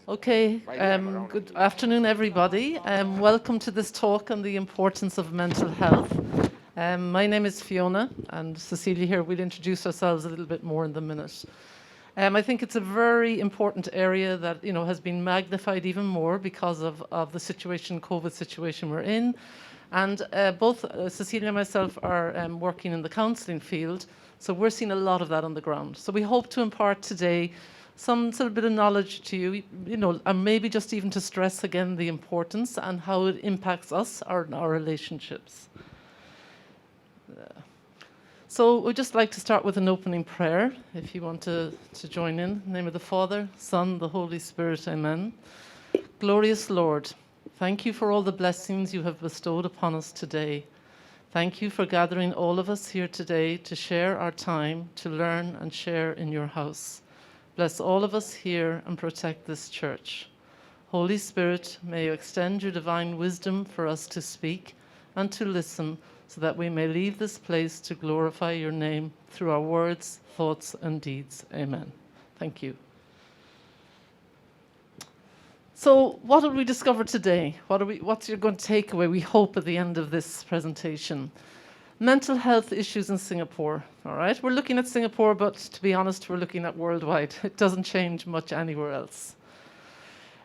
Okay, good afternoon, everybody. Welcome to this talk on the importance of mental health. My name is Fiona, and Cecilia here. We'll introduce ourselves a little bit more in the minute. I think it's a very important area that has been magnified even more because of the situation, COVID situation we're in. And both Cecilia and myself are working in the counselling field, so we're seeing a lot of that on the ground. So we hope to impart today some sort of bit of knowledge to you, and maybe just even to stress again the importance and how it impacts us, our relationships. So we'd just like to start with an opening prayer, if you want to join in. In the name of the Father, Son, the Holy Spirit, amen. Glorious Lord, thank you for all the blessings you have bestowed upon us today. Thank you for gathering all of us here today to share our time, to learn and share in your house. Bless all of us here and protect this church. Holy Spirit, may you extend your divine wisdom for us to speak and to listen so that we may leave this place to glorify your name through our words, thoughts, and deeds. Amen. Thank you. So what did we discover today? What's your going to take away, we hope, at the end of this presentation? Mental health issues in Singapore, all right? We're looking at Singapore, but to be honest, we're looking at worldwide. It doesn't change much anywhere else.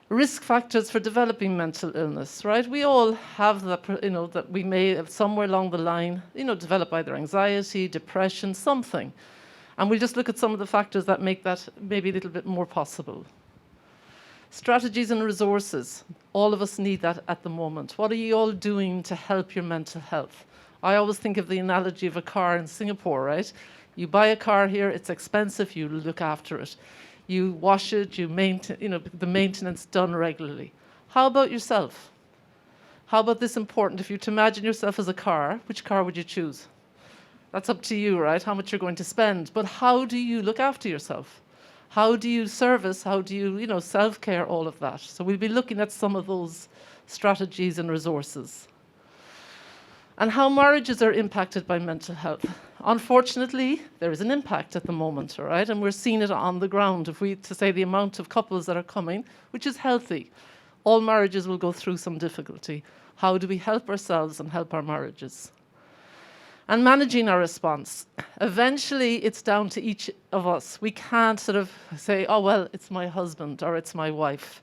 Risk factors for developing mental illness, right? We all have that, that we may have somewhere along the line, develop either anxiety, depression, something. And we'll just look at some of the factors that make that maybe a little bit more possible. Strategies and resources. All of us need that at the moment. What are you all doing to help your mental health? I always think of the analogy of a car in Singapore, right? You buy a car here, it's expensive, you look after it. You wash it, you maintain, the maintenance done regularly. How about yourself? How about this important? If you were to imagine yourself as a car, which car would you choose? That's up to you, right? How much you're going to spend. But how do you look after yourself? How do you service? How do you, self-care, all of that? So we'll be looking at some of those strategies and resources. And how marriages are impacted by mental health. Unfortunately, there is an impact at the moment, all right? And we're seeing it on the ground. If we to say the amount of couples that are coming, which is healthy, all marriages will go through some difficulty. How do we help ourselves and help our marriages? And managing our response. Eventually, it's down to each of us. We can't sort of say, oh, well, it's my husband or it's my wife.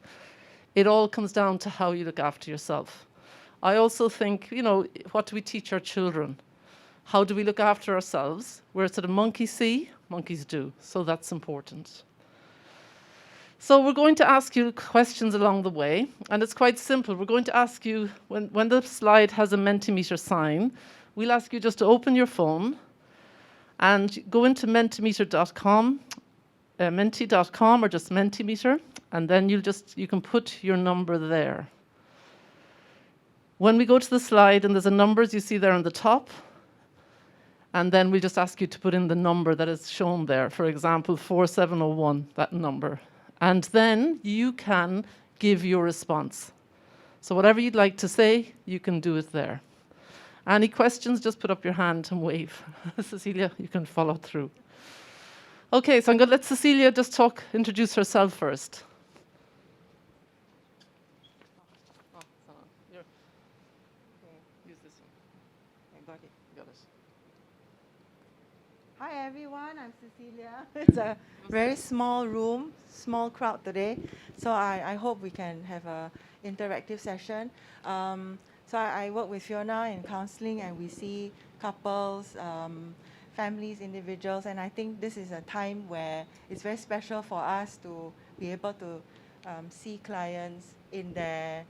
It all comes down to how you look after yourself. I also think, what do we teach our children? How do we look after ourselves? Where sort of monkeys see, monkeys do. So that's important. So we're going to ask you questions along the way, and it's quite simple. We're going to ask you, when the slide has a Mentimeter sign, we'll ask you just to open your phone and go into mentimeter.com, menti.com or just Mentimeter, and then you can put your number there. When we go to the slide, and there's a numbers you see there on the top, and then we'll just ask you to put in the number that is shown there, for example, 4701, that number. And then you can give your response. So whatever you'd like to say, you can do it there. Any questions, just put up your hand and wave. Cecilia, you can follow through. Okay, so I'm going to let Cecilia just introduce herself first. Hi everyone, I'm Cecilia. It's a very small room, small crowd today, so I hope we can have an interactive session. So I work with Fiona in counselling, and we see couples, families, individuals, and I think this is a time where it's very special for us to be able to see clients in their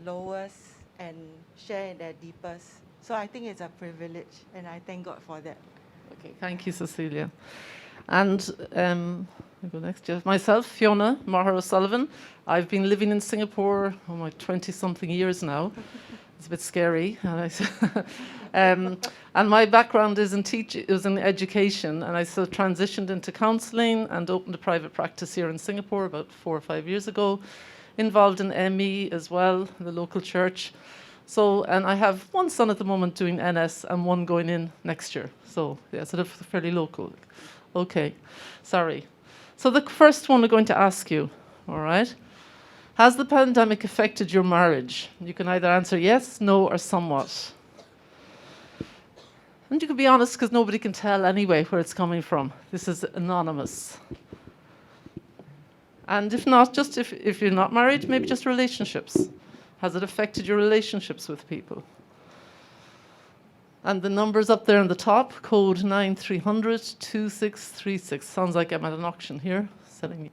lowest and share in their deepest. So I think it's a privilege, and I thank God for that. Okay, thank you, Cecilia. And I'll go next. Myself, Fiona, Marhara Sullivan. I've been living in Singapore, 20-something years now. It's a bit scary. And my background is in education, and I sort of transitioned into counselling and opened a private practice here in Singapore about 4 or 5 years ago. Involved in ME as well, the local church. So, and I have one son at the moment doing NS and one going in next year. So, yeah, sort of fairly local. Okay, sorry. So the first one we're going to ask you, all right? Has the pandemic affected your marriage? You can either answer yes, no, or somewhat. And you can be honest, because nobody can tell anyway where it's coming from. This is anonymous. And if not, just if you're not married, maybe just relationships. Has it affected your relationships with people? And the number's up there on the top, code 9300-2636. Sounds like I'm at an auction here, selling.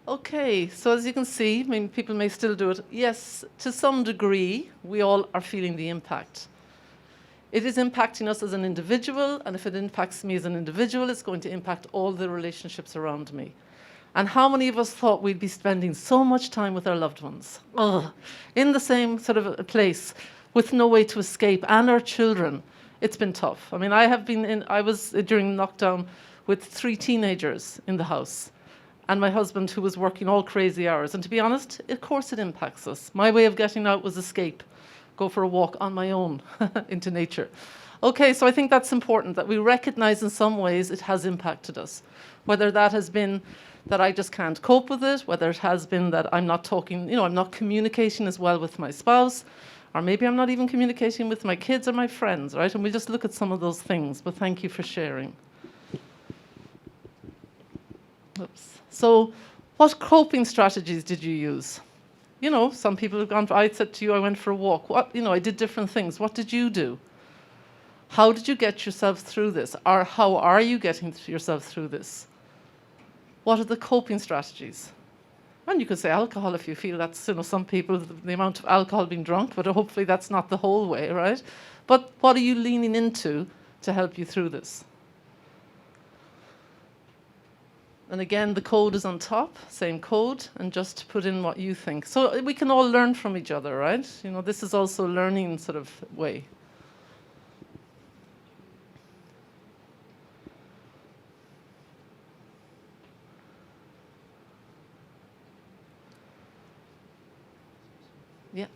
Okay, so as you can see, I mean, people may still do it. Yes, to some degree, we all are feeling the impact. It is impacting us as an individual, and if it impacts me as an individual, it's going to impact all the relationships around me. And how many of us thought we'd be spending so much time with our loved ones, in the same sort of a place, with no way to escape, and our children? It's been tough. I mean, I was during lockdown with 3 teenagers in the house, and my husband who was working all crazy hours. And to be honest, of course it impacts us. My way of getting out was escape, go for a walk on my own into nature. Okay, so I think that's important, that we recognize in some ways it has impacted us. Whether that has been that I just can't cope with it, whether it has been that I'm not talking, I'm not communicating as well with my spouse, or maybe I'm not even communicating with my kids or my friends, right? And we'll just look at some of those things, but thank you for sharing. Oops. So what coping strategies did you use? Some people have gone, I said to you, I went for a walk. I did different things. What did you do? How did you get yourself through this? Or how are you getting yourself through this? What are the coping strategies? And you could say alcohol if you feel that's, some people, the amount of alcohol being drunk, but hopefully that's not the whole way, right? But what are you leaning into to help you through this? And again, the code is on top, same code, and just put in what you think. So we can all learn from each other, right? This is also a learning sort of way. Yeah.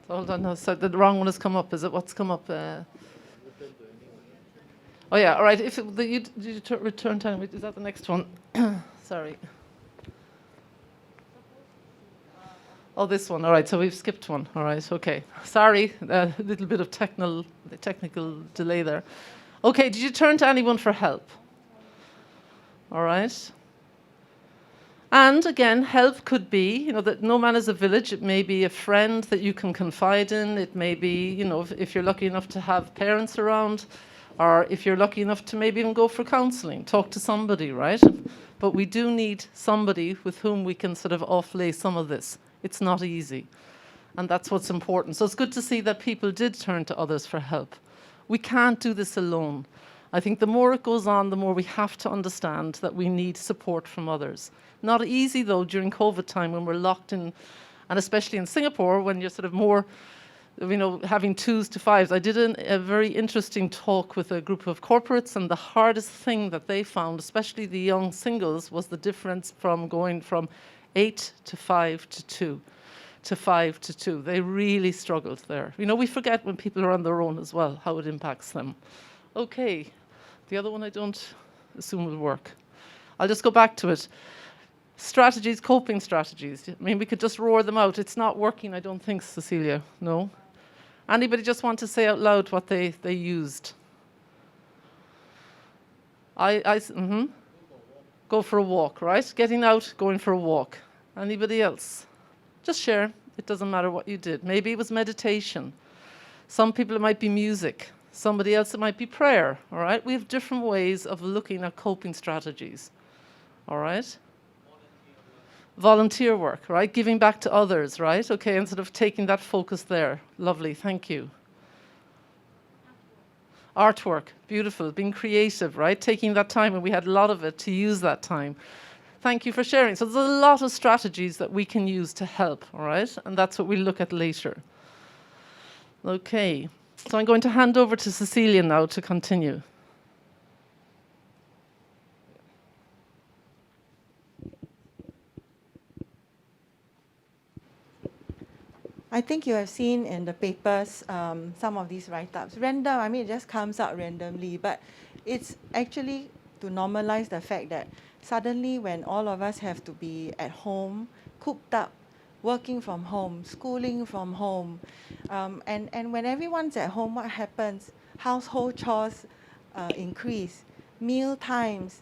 Hold on, no, so the wrong one has come up. Is it what's come up? Oh yeah, all right. If you return time, is that the next one? Sorry. Oh, this one. All right, so we've skipped one. All right, okay. Sorry, a little bit of technical delay there. Okay, did you turn to anyone for help? All right. And again, help could be, that no man is a village. It may be a friend that you can confide in. It may be, if you're lucky enough to have parents around, or if you're lucky enough to maybe even go for counselling, talk to somebody, right? But we do need somebody with whom we can sort of offlay some of this. It's not easy. And that's what's important. So it's good to see that people did turn to others for help. We can't do this alone. I think the more it goes on, the more we have to understand that we need support from others. Not easy, though, during COVID time when we're locked in, and especially in Singapore, when you're sort of more, having 2s to 5s. I did a very interesting talk with a group of corporates, and the hardest thing that they found, especially the young singles, was the difference from going from 8 to 5 to 2. To 5 to 2. They really struggled there. We forget when people are on their own as well, how it impacts them. Okay. The other one I don't assume will work. I'll just go back to it. Strategies, coping strategies. I mean, we could just roar them out. It's not working, I don't think, Cecilia. No? Anybody just want to say out loud what they used? Go for a walk, right? Getting out, going for a walk. Anybody else? Just share. It doesn't matter what you did. Maybe it was meditation. Some people, it might be music. Somebody else, it might be prayer, all right? We have different ways of looking at coping strategies, all right? Volunteer work, right? Giving back to others, right? Okay, and sort of taking that focus there. Lovely, thank you. Artwork, beautiful, being creative, right? Taking that time, and we had a lot of it, to use that time. Thank you for sharing. So there's a lot of strategies that we can use to help, all right? And that's what we'll look at later. Okay, so I'm going to hand over to Cecilia now to continue. I think you have seen in the papers some of these write-ups. Random, I mean, it just comes out randomly, but it's actually to normalize the fact that suddenly when all of us have to be at home, cooped up, working from home, schooling from home, and when everyone's at home, what happens? Household chores increase, meal times,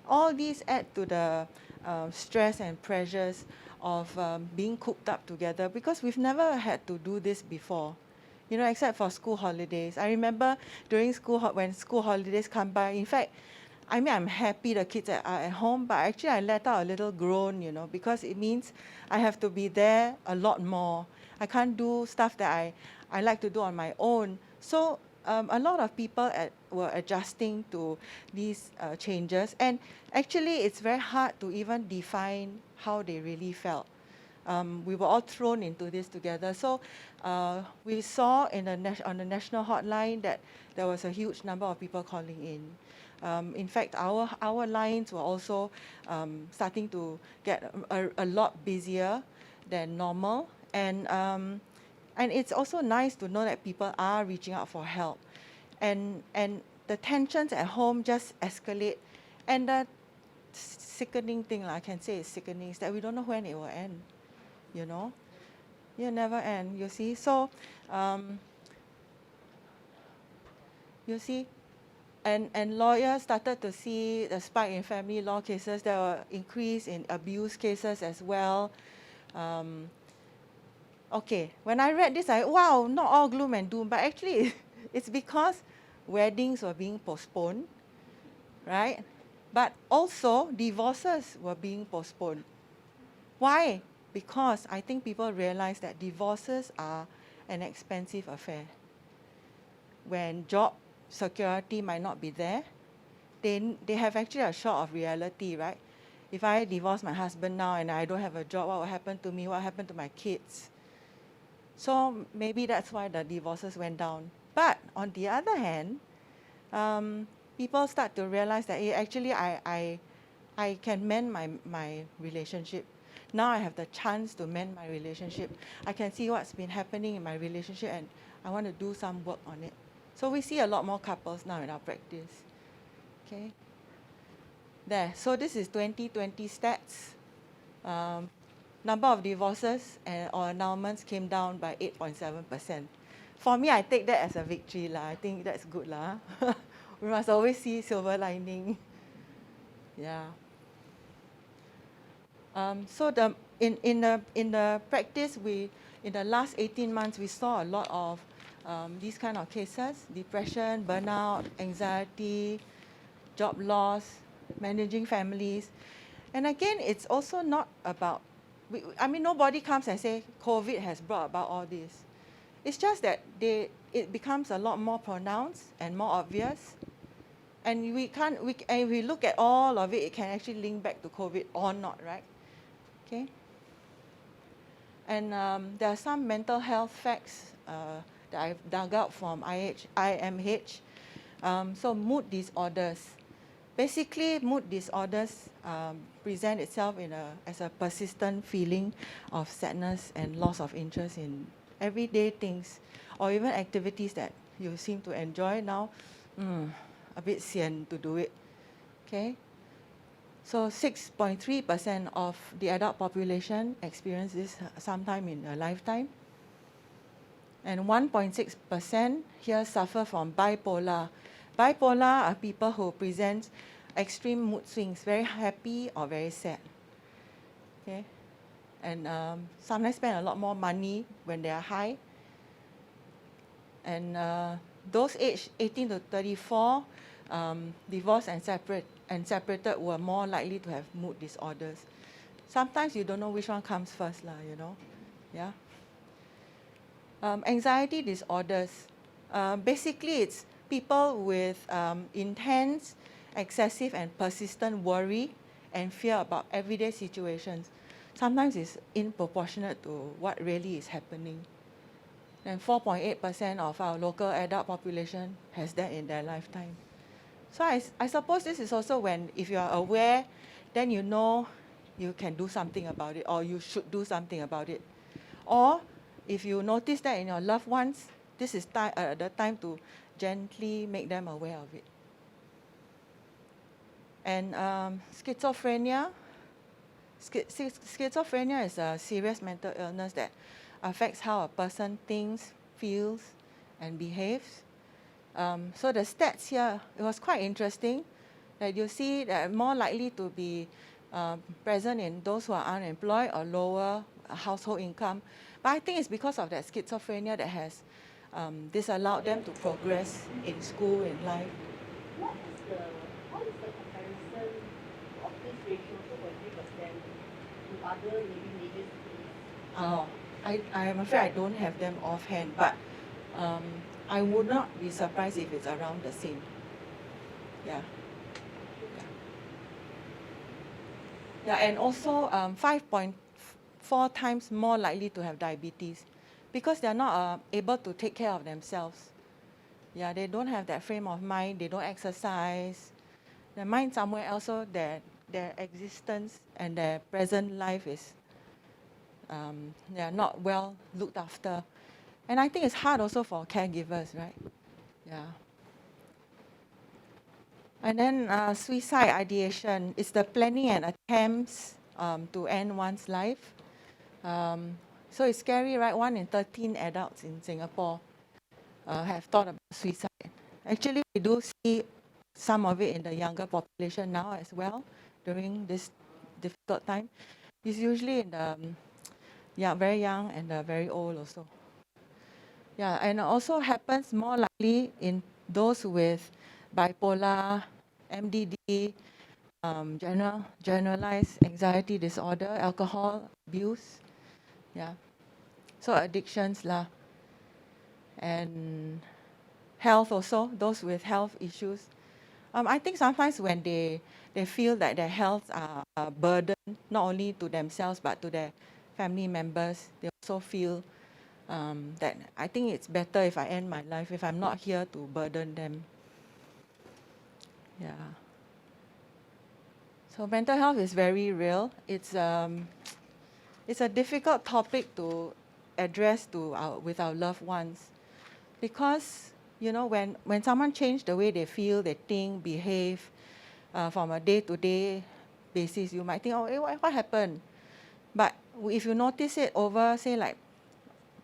all these add to the stress and pressures of being cooped up together, because we've never had to do this before, you know, except for school holidays. I remember during when school holidays come by, in fact, I mean, I'm happy the kids are at home, but actually I let out a little groan, you know, because it means I have to be there a lot more. I can't do stuff that I like to do on my own. So a lot of people were adjusting to these changes, and actually it's very hard to even define how they really felt. We were all thrown into this together. So we saw on the national hotline that there was a huge number of people calling in. In fact, our lines were also starting to get a lot busier than normal. And it's also nice to know that people are reaching out for help. And the tensions at home just escalate. And the sickening thing, I can say it's sickening, is that we don't know when it will end, you know? It'll never end, you see? So, you see, and lawyers started to see the spike in family law cases. There were increase in abuse cases as well. Okay, when I read this, wow, not all gloom and doom, but actually it's because weddings were being postponed, right? But also divorces were being postponed. Why? Because I think people realize that divorces are an expensive affair. When job security might not be there, they have actually a shock of reality, right? If I divorce my husband now and I don't have a job, what will happen to me? What will happen to my kids? So maybe that's why the divorces went down. But on the other hand, people start to realize that actually I can mend my relationship. Now I have the chance to mend my relationship. I can see what's been happening in my relationship, and I want to do some work on it. So we see a lot more couples now in our practice. Okay. There. So this is 2020 stats. Number of divorces or annulments came down by 8.7%. For me, I take that as a victory lah. I think that's good lah. We must always see silver lining. Yeah. So in the practice, in the last 18 months, we saw a lot of these kind of cases: depression, burnout, anxiety, job loss, managing families. And again, it's also not about, I mean, nobody comes and say COVID has brought about all this. It's just that it becomes a lot more pronounced and more obvious. And we look at all of it, it can actually link back to COVID or not, right? Okay. And there are some mental health facts that I've dug out from IMH. So mood disorders. Basically, mood disorders present itself as a persistent feeling of sadness and loss of interest in everyday things, or even activities that you seem to enjoy now. A bit sian to do it. Okay. So 6.3% of the adult population experience this sometime in a lifetime. And 1.6% here suffer from bipolar. Bipolar are people who present extreme mood swings, very happy or very sad. Okay. And sometimes spend a lot more money when they are high. And those aged 18 to 34, divorced and separated were more likely to have mood disorders. Sometimes you don't know which one comes first, you know. Yeah. Anxiety disorders. Basically, it's people with intense, excessive, and persistent worry and fear about everyday situations. Sometimes it's disproportionate to what really is happening. And 4.8% of our local adult population has that in their lifetime. So I suppose this is also when, if you are aware, then you know you can do something about it, or you should do something about it. Or if you notice that in your loved ones, this is the time to gently make them aware of it. And schizophrenia. Schizophrenia is a serious mental illness that affects how a person thinks, feels, and behaves. So the stats here, it was quite interesting that you see that more likely to be present in those who are unemployed or lower household income. But I think it's because of that schizophrenia that has disallowed them to progress in school, in life. What is the comparison of this ratio, 2.3%, to other maybe major cities? Oh, I am afraid I don't have them offhand, but I would not be surprised if it's around the same. Yeah. Yeah, and also 5.4 times more likely to have diabetes because they're not able to take care of themselves. Yeah, they don't have that frame of mind, they don't exercise. Their mind somewhere else, so their existence and their present life is they are not well looked after. And I think it's hard also for caregivers, right? Yeah. And then suicide ideation is the planning and attempts to end one's life. So it's scary, right? 1 in 13 adults in Singapore have thought about suicide. Actually, we do see some of it in the younger population now as well during this difficult time. It's usually in the very young and the very old also. Yeah, and it also happens more likely in those with bipolar, MDD, generalized anxiety disorder, alcohol abuse. Yeah, so addictions lah. And health also, those with health issues. I think sometimes when they feel that their health are a burden, not only to themselves but to their family members, they also feel that I think it's better if I end my life, if I'm not here to burden them. Yeah. So mental health is very real. It's a difficult topic to address with our loved ones, because when someone changes the way they feel, they think, behave from a day-to-day basis, you might think, oh, what happened? But if you notice it over, say, like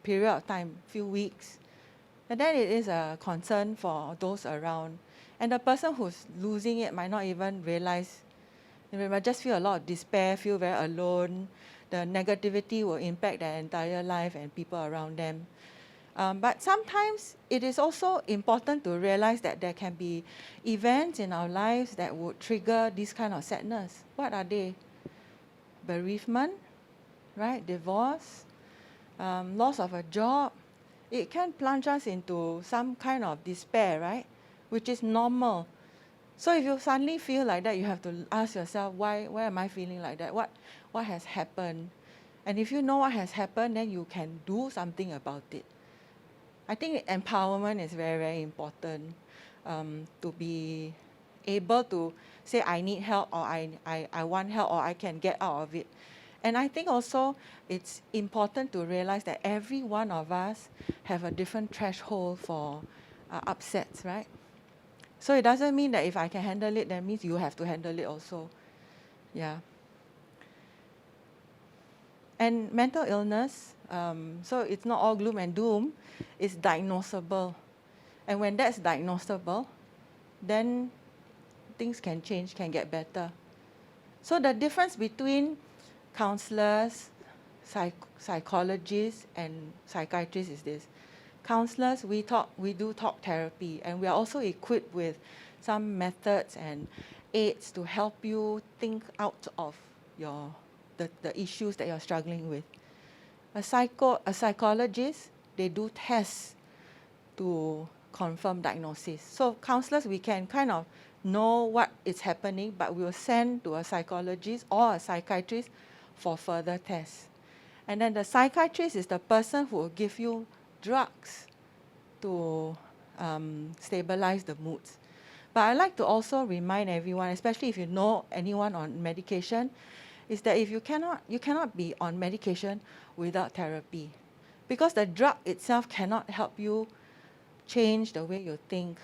period of time, few weeks, and then it is a concern for those around. And the person who's losing it might not even realize. They might just feel a lot of despair, feel very alone. The negativity will impact their entire life and people around them. But sometimes it is also important to realize that there can be events in our lives that would trigger this kind of sadness. What are they? Bereavement, right? Divorce, loss of a job. It can plunge us into some kind of despair, right? Which is normal. So if you suddenly feel like that, you have to ask yourself, why am I feeling like that? What has happened? And if you know what has happened, then you can do something about it. I think empowerment is very, very important, to be able to say, I need help, or I want help, or I can get out of it. And I think also it's important to realize that every one of us have a different threshold for upsets, right? So it doesn't mean that if I can handle it, that means you have to handle it also. Yeah. And mental illness, so it's not all gloom and doom, it's diagnosable. And when that's diagnosable, then things can change, can get better. So the difference between counselors, psychologists, and psychiatrists is this. counselors, we do talk therapy, and we are also equipped with some methods and aids to help you think out of the issues that you're struggling with. A psychologist, they do tests to confirm diagnosis. So counselors, we can kind of know what is happening, but we will send to a psychologist or a psychiatrist for further tests. And then the psychiatrist is the person who will give you drugs to stabilize the moods. But I like to also remind everyone, especially if you know anyone on medication, is that if you cannot be on medication without therapy, because the drug itself cannot help you change the way you think.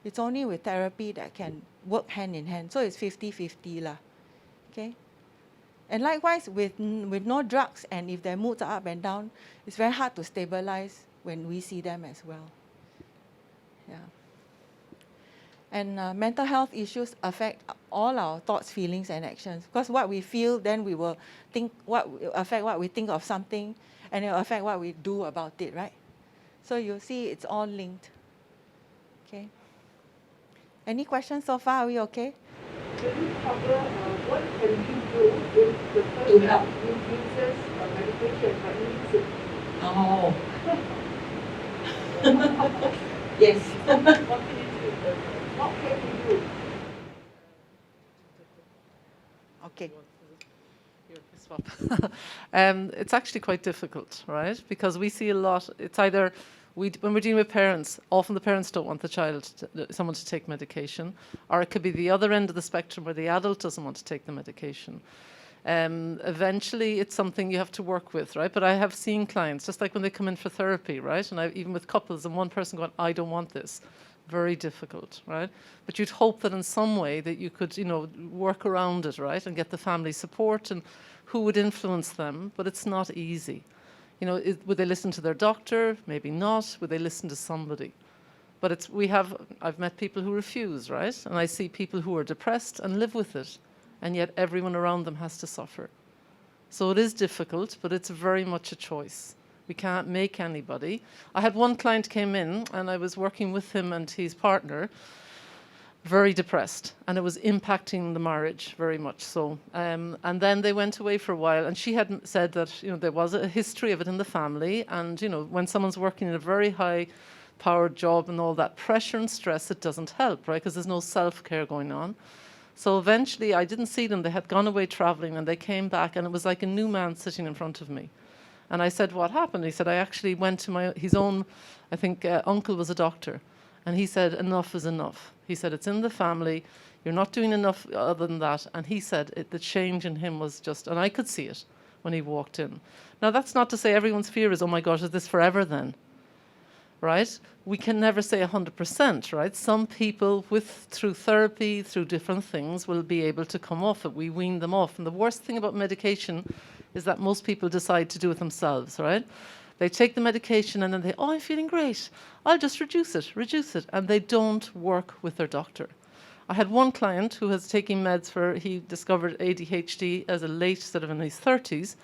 It's only with therapy that can work hand in hand. So it's 50-50 lah. Okay? And likewise, with no drugs, and if their moods are up and down, it's very hard to stabilize when we see them as well. Yeah. And mental health issues affect all our thoughts, feelings, and actions. Because what we feel, then we will think, affect what we think of something, and it will affect what we do about it, right? So you see, it's all linked. Okay. Any questions so far? Are we okay? Can you cover what can you do if the person uses medication but needs it? Oh. Yes. What can you do? What can you do? Okay. It's actually quite difficult, right? Because we see a lot. It's either when we're dealing with parents, often the parents don't want the someone to take medication, or it could be the other end of the spectrum where the adult doesn't want to take the medication. Eventually, it's something you have to work with, right? But I have seen clients, just like when they come in for therapy, right? And even with couples, and one person going, "I don't want this." Very difficult, right? But you'd hope that in some way that you could, work around it, right? And get the family support and who would influence them, but it's not easy. Would they listen to their doctor? Maybe not. Would they listen to somebody? But I've met people who refuse, right? And I see people who are depressed and live with it, and yet everyone around them has to suffer. So it is difficult, but it's very much a choice. We can't make anybody. I had one client came in, and I was working with him and his partner, very depressed, and it was impacting the marriage very much so. And then they went away for a while, and she had said that there was a history of it in the family, and when someone's working in a very high-powered job and all that pressure and stress, it doesn't help, right? Because there's no self-care going on. So eventually, I didn't see them. They had gone away traveling, and they came back, and it was like a new man sitting in front of me. And I said, "What happened?" He said, "I actually went to his own, I think, uncle was a doctor. And he said, enough is enough." He said, "It's in the family. You're not doing enough other than that." And he said the change in him was just, and I could see it when he walked in. Now, that's not to say everyone's fear is, "Oh my gosh, is this forever then?" Right? We can never say 100%, right? Some people through therapy, through different things, will be able to come off it. We wean them off. And the worst thing about medication is that most people decide to do it themselves, right? They take the medication and then "Oh, I'm feeling great. I'll just reduce it. And they don't work with their doctor. I had one client who was taking meds he discovered ADHD as a late, sort of in his 30s.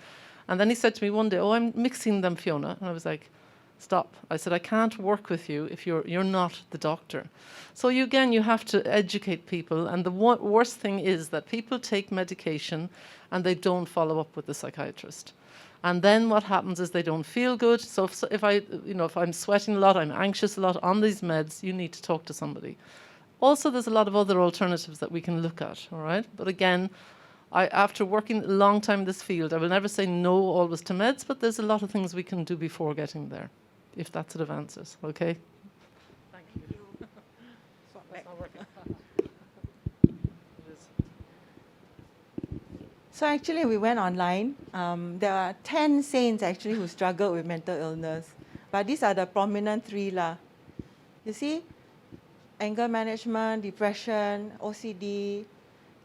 And then he said to me one day, "Oh, I'm mixing them, Fiona." And I was like, "Stop." I said, "I can't work with you if you're not the doctor." So you have to educate people. And the worst thing is that people take medication and they don't follow up with the psychiatrist. And then what happens is they don't feel good. So if I'm sweating a lot, I'm anxious a lot on these meds, you need to talk to somebody. Also, there's a lot of other alternatives that we can look at, all right? But again, after working a long time in this field, I will never say no always to meds, but there's a lot of things we can do before getting there, if that sort of answers, okay? Thank you. That's not working. So actually, we went online. There are 10 saints actually who struggled with mental illness. But these are the prominent 3 lah. You see? Anger management, depression, OCD,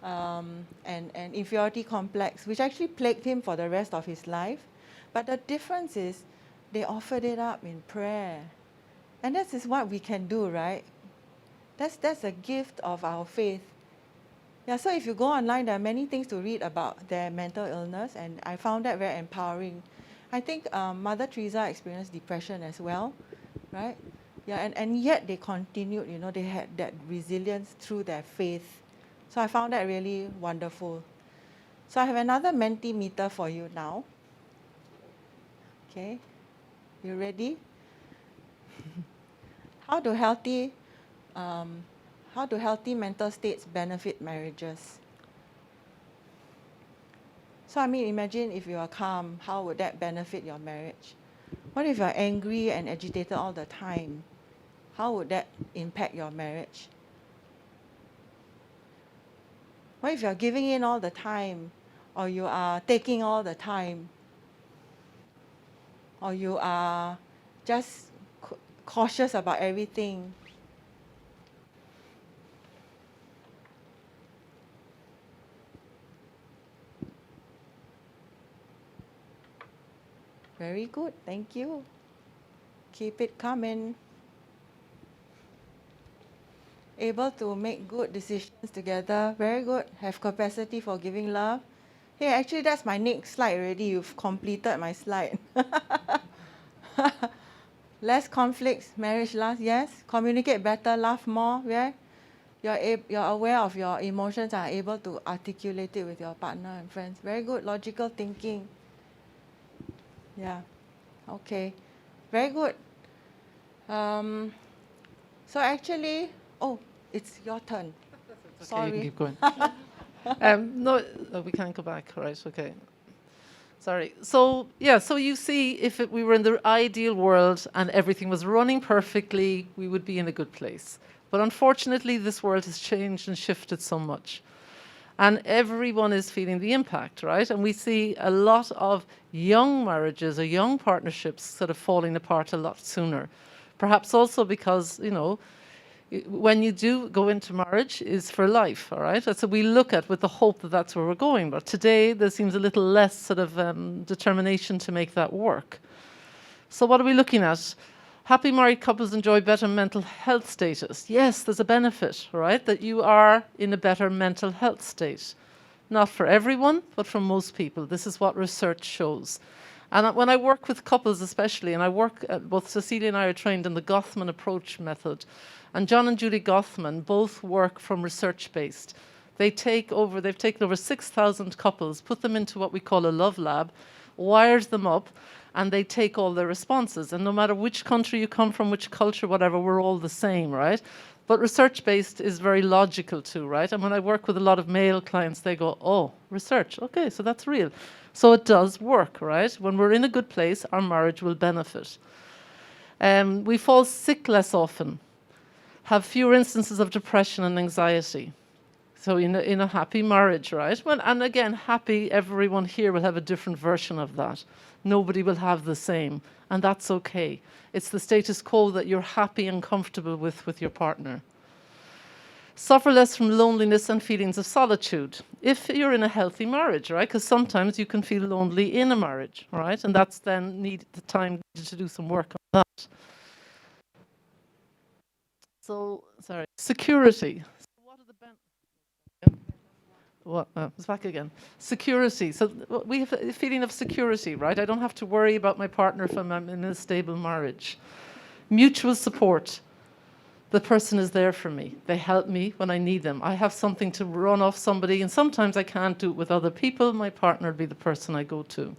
and inferiority complex, which actually plagued him for the rest of his life. But the difference is they offered it up in prayer. And this is what we can do, right? That's a gift of our faith. Yeah, so if you go online, there are many things to read about their mental illness, and I found that very empowering. I think Mother Teresa experienced depression as well, right? Yeah, and yet they continued, you know, they had that resilience through their faith. So I found that really wonderful. So I have another Mentimeter for you now. Okay, you ready? How do healthy, um, how do healthy mental states benefit marriages? So I mean, imagine if you are calm, how would that benefit your marriage? What if you're angry and agitated all the time? How would that impact your marriage? What if you're giving in all the time, or you are taking all the time, or you are just cautious about everything? Very good, thank you. Keep it coming. Able to make good decisions together, very good. Have capacity for giving love. Hey, actually that's my next slide already. You've completed my slide. Less conflicts, marriage lasts, yes. Communicate better, laugh more, yeah. You're aware of your emotions, are able to articulate it with your partner and friends. Very good, logical thinking. Yeah, okay, very good. So actually, oh, it's your turn. Okay, Sorry. you can keep going. No, we can't go back. Right, okay. Sorry. So, yeah, so you see, if we were in the ideal world and everything was running perfectly, we would be in a good place. But unfortunately, this world has changed and shifted so much. And everyone is feeling the impact, right? And we see a lot of young marriages or young partnerships sort of falling apart a lot sooner. Perhaps also because, you know, when you do go into marriage is for life, all right? So we look at with the hope that that's where we're going. But today there seems a little less sort of determination to make that work. So what are we looking at? Happy married couples enjoy better mental health status. Yes, there's a benefit, right? That you are in a better mental health state. Not for everyone, but for most people. This is what research shows. And when I work with couples especially, and I work, both Cecilia and I are trained in the Gothman approach method, and John and Judy Gothman both work from research-based. They've taken over 6,000 couples, put them into what we call a love lab, wires them up, and they take all their responses. And no matter which country you come from, which culture, whatever, we're all the same, right? But research-based is very logical too, right? And when I work with a lot of male clients, they go, oh, research, okay, so that's real. So it does work, right? When we're in a good place, our marriage will benefit. We fall sick less often, have fewer instances of depression and anxiety. So in a happy marriage, right? Well, and again, happy, everyone here will have a different version of that. Nobody will have the same, and that's okay. It's the status quo that you're happy and comfortable with your partner. Suffer less from loneliness and feelings of solitude if you're in a healthy marriage, right? Because sometimes you can feel lonely in a marriage, right? And that's then need the time to do some work on that. So, sorry, security. So what are the it's back again. Security. So we have a feeling of security, right? I don't have to worry about my partner if I'm in a stable marriage. Mutual support. The person is there for me. They help me when I need them. I have something to run off somebody, and sometimes I can't do it with other people. My partner will be the person I go to.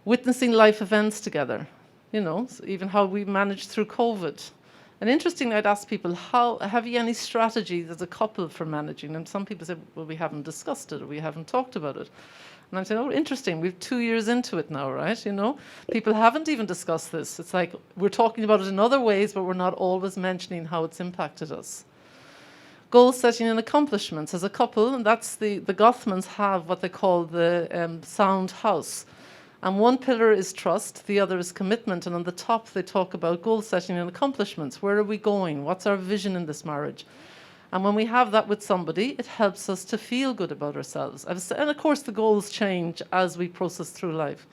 Witnessing life events together. You know, so even how we managed through COVID. And interestingly, I'd ask people, have you any strategies as a couple for managing? And some people say, well, we haven't discussed it, or we haven't talked about it. And I'm saying, oh, interesting, we're 2 years into it now, right? You know, people haven't even discussed this. It's like we're talking about it in other ways, but we're not always mentioning how it's impacted us. Goal setting and accomplishments as a couple, and that's the Gothmans have what they call the sound house. And one pillar is trust, the other is commitment, and on the top they talk about goal setting and accomplishments. Where are we going? What's our vision in this marriage? And when we have that with somebody, it helps us to feel good about ourselves. And of course the goals change as we process through life.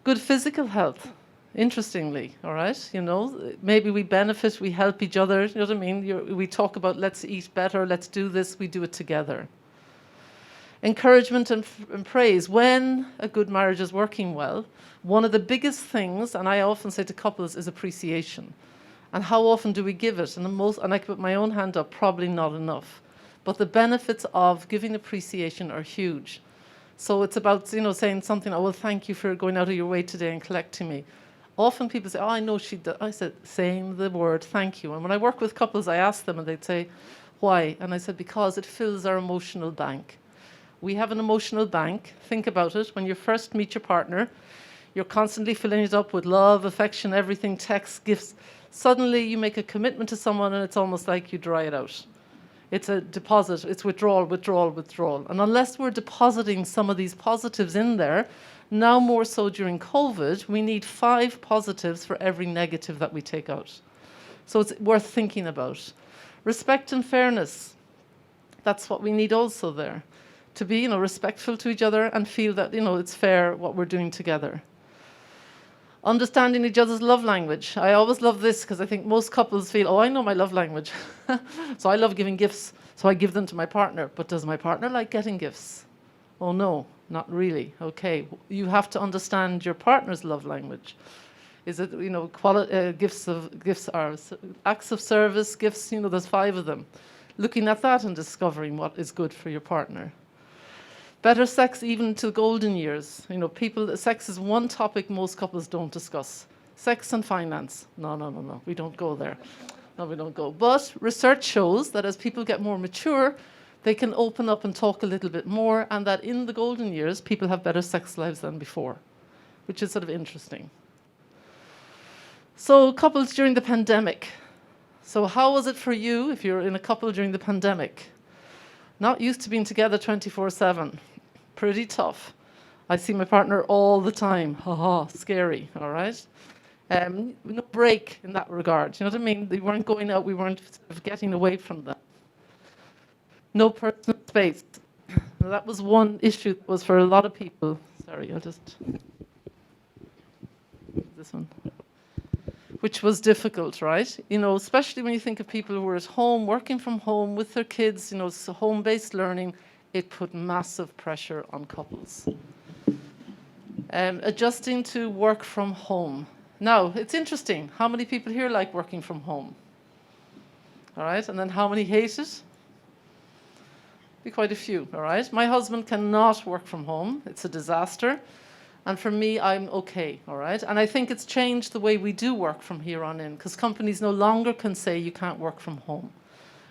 Good physical health, interestingly, all right? You know, maybe we benefit, we help each other, you know what I mean? We talk about let's eat better, let's do this, we do it together. Encouragement and praise. When a good marriage is working well, one of the biggest things, and I often say to couples, is appreciation. And how often do we give it? And I put my own hand up, probably not enough. But the benefits of giving appreciation are huge. So it's about, saying something, oh, well, thank you for going out of your way today and collecting me. Often people say, oh, I know she does. I said, saying the word thank you. And when I work with couples, I ask them and they'd say, why? And I said, because it fills our emotional bank. We have an emotional bank. Think about it. When you first meet your partner, you're constantly filling it up with love, affection, everything, texts, gifts. Suddenly you make a commitment to someone and it's almost like you dry it out. It's a deposit. It's withdrawal, withdrawal, withdrawal. And unless we're depositing some of these positives in there, now more so during COVID, we need 5 positives for every negative that we take out. So it's worth thinking about. Respect and fairness. That's what we need also there. To be, respectful to each other and feel that, it's fair what we're doing together. Understanding each other's love language. I always love this because I think most couples feel, oh, I know my love language. So I love giving gifts, so I give them to my partner. But does my partner like getting gifts? Oh, no, not really. Okay, you have to understand your partner's love language. Is it, gifts are acts of service, gifts, there's 5 of them. Looking at that and discovering what is good for your partner. Better sex even to golden years. Sex is one topic most couples don't discuss. Sex and finance. No, we don't go there. No, we don't go. But research shows that as people get more mature, they can open up and talk a little bit more, and that in the golden years, people have better sex lives than before, which is sort of interesting. So couples during the pandemic. So how was it for you if you're in a couple during the pandemic? Not used to being together 24/7. Pretty tough. I see my partner all the time. Haha, scary, all right? No break in that regard. You know what I mean? They weren't going out, we weren't sort of getting away from them. No personal space. Now, that was one issue that was for a lot of people. Sorry, I'll just... This one. Which was difficult, right? Especially when you think of people who were at home, working from home with their kids, so home-based learning, it put massive pressure on couples. Adjusting to work from home. Now, it's interesting. How many people here like working from home? All right, and then how many hate it? Be quite a few, all right? My husband cannot work from home. It's a disaster. And for me, I'm okay, all right? And I think it's changed the way we do work from here on in, because companies no longer can say you can't work from home,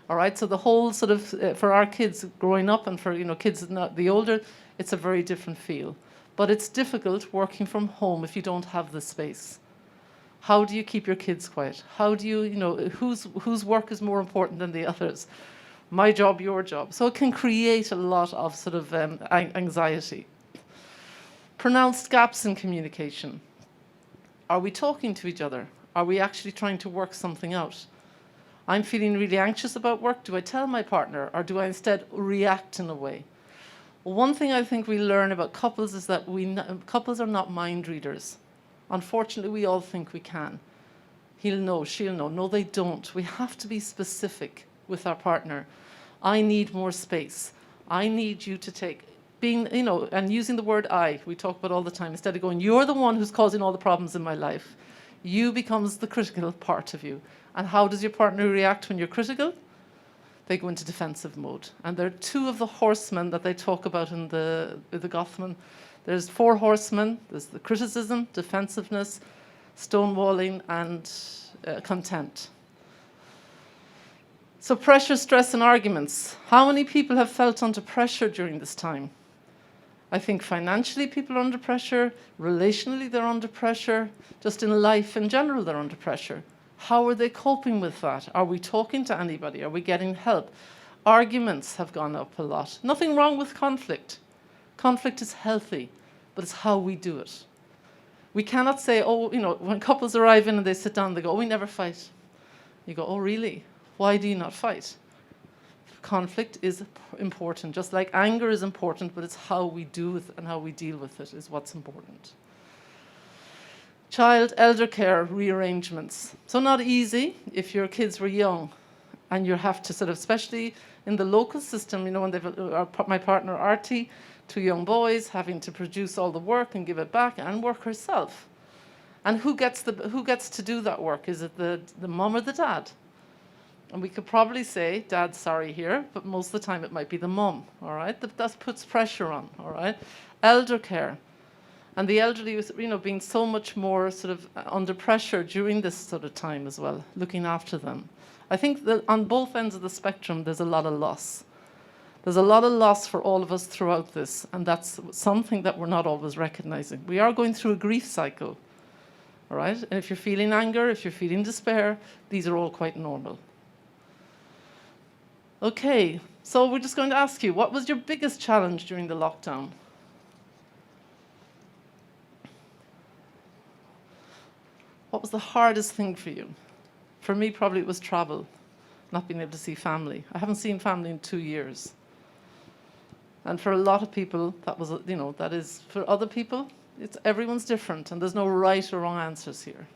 all right? So the whole sort of, for our kids growing up and for, kids not the older, it's a very different feel. But it's difficult working from home if you don't have the space. How do you keep your kids quiet? How do you, whose work is more important than the others? My job, your job. So it can create a lot of sort of anxiety. Pronounced gaps in communication. Are we talking to each other? Are we actually trying to work something out? I'm feeling really anxious about work. Do I tell my partner, or do I instead react in a way? Well, one thing I think we learn about couples is that couples are not mind readers. Unfortunately, we all think we can. He'll know, she'll know. No, they don't. We have to be specific with our partner. I need more space. I need you to take... and using the word I, we talk about all the time, instead of going, you're the one who's causing all the problems in my life. You becomes the critical part of you. And how does your partner react when you're critical? They go into defensive mode. And there are 2 of the horsemen that they talk about in the Gothman. There's 4 horsemen. There's the criticism, defensiveness, stonewalling, and contempt. So pressure, stress, and arguments. How many people have felt under pressure during this time? I think financially people are under pressure, relationally they're under pressure, just in life in general they're under pressure. How are they coping with that? Are we talking to anybody? Are we getting help? Arguments have gone up a lot. Nothing wrong with conflict. Conflict is healthy, but it's how we do it. We cannot say, oh, when couples arrive in and they sit down, they go, oh, we never fight. You go, oh, really? Why do you not fight? Conflict is important. Just like anger is important, but it's how we do it and how we deal with it is what's important. Child elder care rearrangements. So not easy if your kids were young And you have to sort of, especially in the local system, you know, when they've, my partner Artie, 2 young boys, having to produce all the work and give it back and work herself. And who gets to do that work? Is it the mum or the dad? And we could probably say, Dad's sorry here, but most of the time it might be the mum, all right? That puts pressure on, all right? Elder care. And the elderly, you know, being so much more sort of under pressure during this sort of time as well, looking after them. I think that on both ends of the spectrum, there's a lot of loss. There's a lot of loss for all of us throughout this, and that's something that we're not always recognizing. We are going through a grief cycle, all right? And if you're feeling anger, if you're feeling despair, these are all quite normal. Okay, so we're just going to ask you, what was your biggest challenge during the lockdown? What was the hardest thing for you? For me, probably it was travel, not being able to see family. I haven't seen family in 2 years. And for a lot of people, that was, you know, that is, for other people, everyone's different, and there's no right or wrong answers here.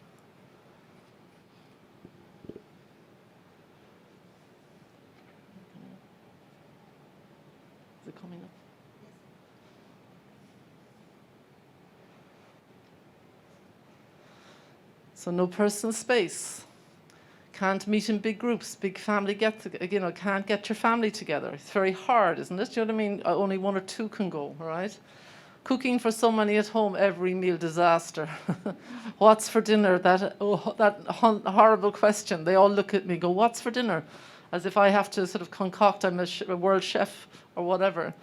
Is it coming up? So no personal space. Can't meet in big groups, big family you know, can't get your family together. It's very hard, isn't it? Do you know what I mean? Only 1 or 2 can go, right? Cooking for so many at home, every meal disaster. What's for dinner? That horrible question. They all look at me, go, what's for dinner? As if I have to sort of concoct, I'm a world chef or whatever.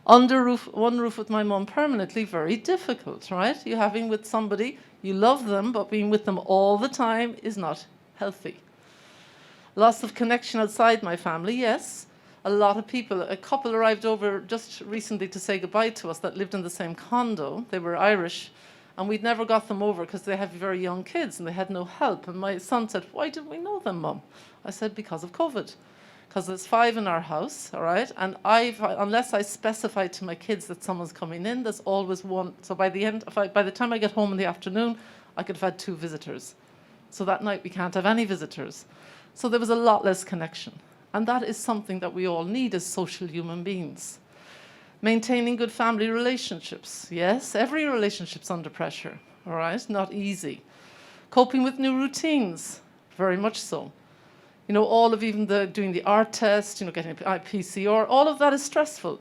Under one roof with my mum permanently, very difficult, right? You're having with somebody, you love them, but being with them all the time is not healthy. Loss of connection outside my family, yes. A lot of people, a couple arrived over just recently to say goodbye to us that lived in the same condo. They were Irish, and we'd never got them over because they have very young kids and they had no help. And my son said, why didn't we know them, Mum? I said, because of COVID. Because there's 5 in our house, all right? And unless I specify to my kids that someone's coming in, there's always one. So by the time I get home in the afternoon, I could have had 2 visitors. So that night we can't have any visitors. So there was a lot less connection. And that is something that we all need as social human beings. Maintaining good family relationships. Yes, every relationship's under pressure, all right? Not easy. Coping with new routines, very much so. You know, all of even doing the art test, you know, getting a PCR, all of that is stressful.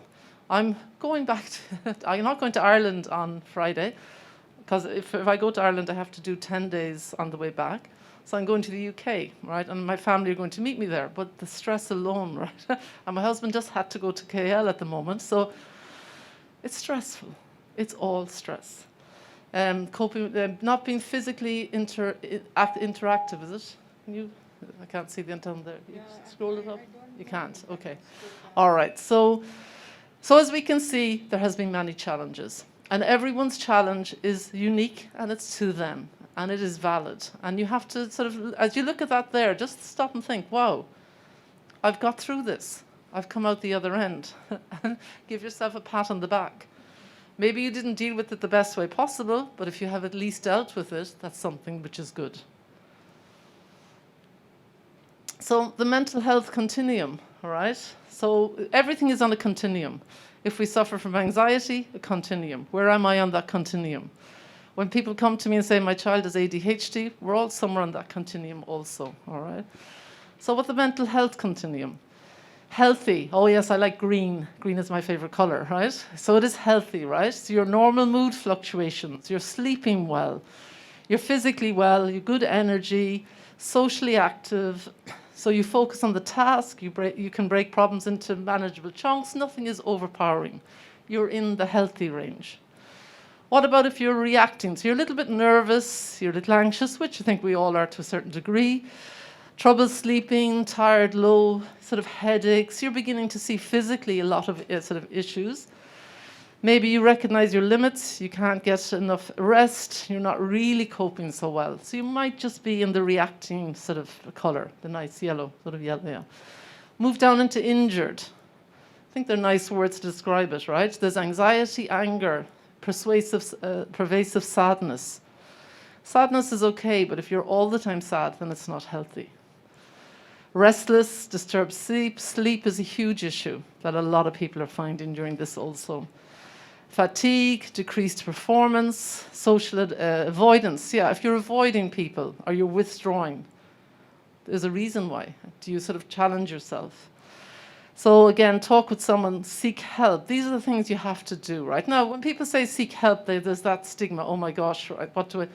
I'm going back to, I'm not going to Ireland on Friday, because if I go to Ireland, I have to do 10 days on the way back. So I'm going to the UK, right? And my family are going to meet me there. But the stress alone, right? And my husband just had to go to KL at the moment. So it's stressful. It's all stress. Coping, not being physically interactive, is it? Can you? I can't see the down there. You scroll it up? You can't? Okay. All right. So as we can see, there has been many challenges. And everyone's challenge is unique, and it's to them. And it is valid. And you have to sort of, as you look at that there, just stop and think, wow, I've got through this. I've come out the other end. And give yourself a pat on the back. Maybe you didn't deal with it the best way possible, but if you have at least dealt with it, that's something which is good. So the mental health continuum, all right? So everything is on a continuum. If we suffer from anxiety, a continuum. Where am I on that continuum? When people come to me and say, my child has ADHD, we're all somewhere on that continuum also, all right? So with the mental health continuum, healthy, oh yes, I like green. Green is my favorite color, right? So it is healthy, right? So your normal mood fluctuations, you're sleeping well, you're physically well, you're good energy, socially active, so you focus on the task, you can break problems into manageable chunks, nothing is overpowering. You're in the healthy range. What about if you're reacting? So you're a little bit nervous, you're a little anxious, which I think we all are to a certain degree. Trouble sleeping, tired, low, sort of headaches. You're beginning to see physically a lot of sort of issues. Maybe you recognize your limits, you can't get enough rest, you're not really coping so well. So you might just be in the reacting sort of color, the nice yellow, sort of yellow, yeah. Move down into injured. I think they're nice words to describe it, right? There's anxiety, anger, pervasive sadness. Sadness is okay, but if you're all the time sad, then it's not healthy. Restless, disturbed sleep. Sleep is a huge issue that a lot of people are finding during this also. Fatigue, decreased performance, social avoidance. Yeah, if you're avoiding people or you're withdrawing, there's a reason why. Do you sort of challenge yourself? So again, talk with someone, seek help. These are the things you have to do, right? Now, when people say seek help, there's that stigma. Oh my gosh, right? What do I...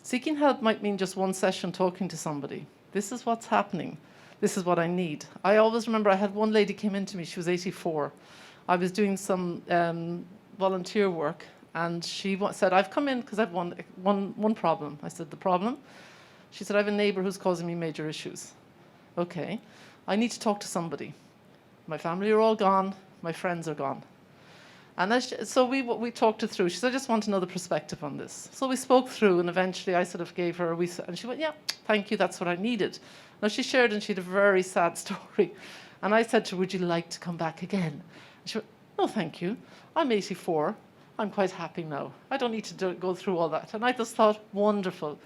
Seeking help might mean just one session talking to somebody. This is what's happening. This is what I need. I always remember I had one lady came in to me. She was 84. I was doing some volunteer work, and she said, I've come in because I've one problem. I said, the problem? She said, I have a neighbour who's causing me major issues. Okay, I need to talk to somebody. My family are all gone. My friends are gone. And so we talked it through. She said, I just want to know the perspective on this. So we spoke through, and eventually I sort of gave her, and she went, yeah, thank you, that's what I needed. Now she shared, and she had a very sad story. And I said to her, would you like to come back again? And she went, no, thank you. I'm 84. I'm quite happy now. I don't need to go through all that. And I just thought, wonderful.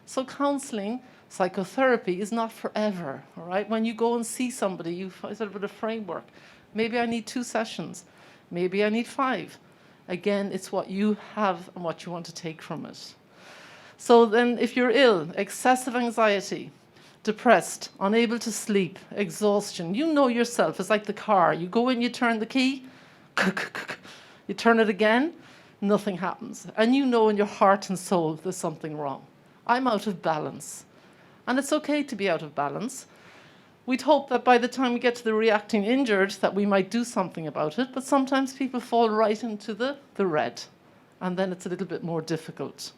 So counselling, psychotherapy is not forever, all right? When you go and see somebody, you sort of with a framework. Maybe I need 2 sessions. Maybe I need 5. Again, it's what you have and what you want to take from it. So then if you're ill, excessive anxiety, depressed, unable to sleep, exhaustion, you know yourself. It's like the car. You go in, you turn the key, you turn it again, nothing happens. And you know in your heart and soul there's something wrong. I'm out of balance. And it's okay to be out of balance. We'd hope that by the time we get to the reacting injured that we might do something about it, but sometimes people fall right into the red, and then it's a little bit more difficult.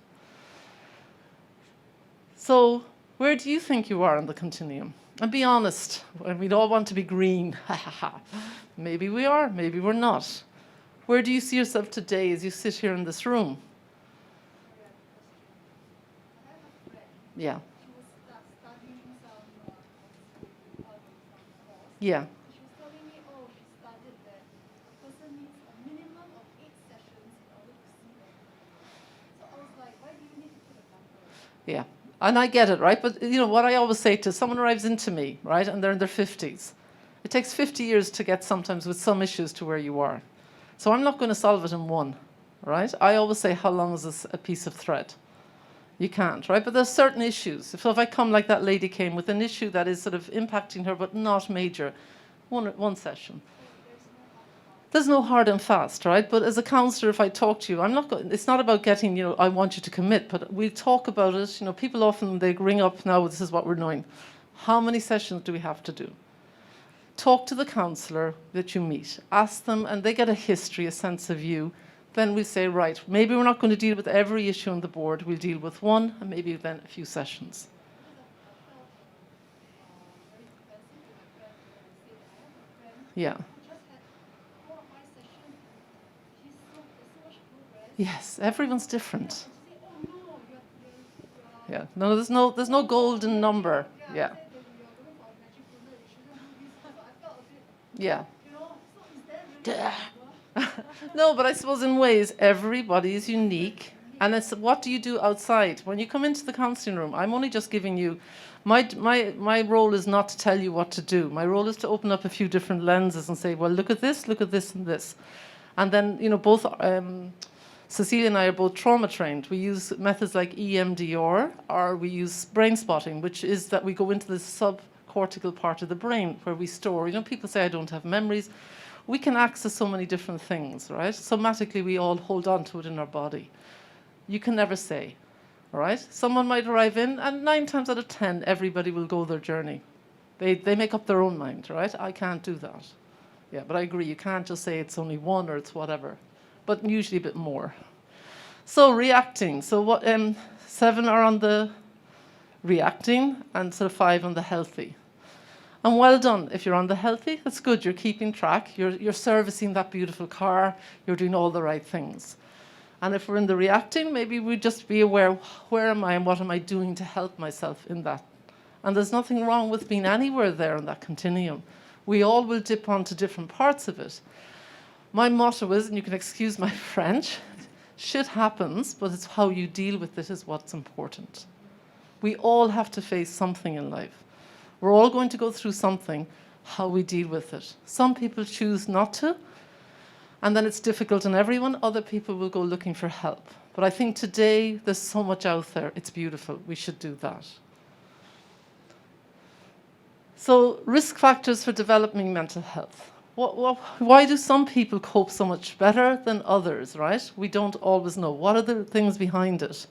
So where do you think you are on the continuum? And be honest, and we'd all want to be green. Maybe we are, maybe we're not. Where do you see yourself today as you sit here in this room? Yeah. Yeah. She was telling me, oh, she studied that a person needs a minimum of 8 sessions in order to see them. So I was like, why do you need to put a number? Yeah. And I get it, right? But you know what I always say to someone arrives into me, right, and they're in their 50s. It takes 50 years to get sometimes with some issues to where you are. So I'm not going to solve it in one, right? I always say, how long is this a piece of thread? You can't, right? But there's certain issues. So if I come like that lady came with an issue that is sort of impacting her but not major, one session. There's no hard and fast, right? But as a counsellor, if I talk to you, it's not about getting, I want you to commit, but we talk about it. People often, they ring up now, this is what we're doing. How many sessions do we have to do? Talk to the counsellor that you meet. Ask them, and they get a history, a sense of you. Then we say, right, maybe we're not going to deal with every issue on the board. We'll deal with one, and maybe then a few sessions. Yeah. Yes, everyone's different. Yeah, no, there's no golden number. Yeah. Yeah. No, but I suppose in ways everybody is unique, and it's what do you do outside when you come into the counselling room. I'm only just giving you my role is not to tell you what to do. My role is to open up a few different lenses and say, well, look at this, and this, and then both Cecilia and I are both trauma trained. We use methods like EMDR, or we use brain spotting, which is that we go into the subcortical part of the brain where we store. People say I don't have memories. We can access so many different things, right? Somatically, we all hold on to it in our body. You can never say, all right? Someone might arrive in, and 9 times out of 10, everybody will go their journey. They make up their own mind, right? I can't do that. Yeah, but I agree. You can't just say it's only 1 or it's whatever, but usually a bit more. So reacting. So what? 7 are on the reacting, and sort of 5 on the healthy. And well done. If you're on the healthy, that's good. You're keeping track. You're servicing that beautiful car. You're doing all the right things. And if we're in the reacting, maybe we just be aware, where am I and what am I doing to help myself in that? And there's nothing wrong with being anywhere there in that continuum. We all will dip onto different parts of it. My motto is, and you can excuse my French, shit happens, but it's how you deal with it is what's important. We all have to face something in life. We're all going to go through something, how we deal with it. Some people choose not to, and then it's difficult on everyone. Other people will go looking for help. But I think today there's so much out there. It's beautiful. We should do that. So risk factors for developing mental health. Why do some people cope so much better than others, right? We don't always know. What are the things behind it?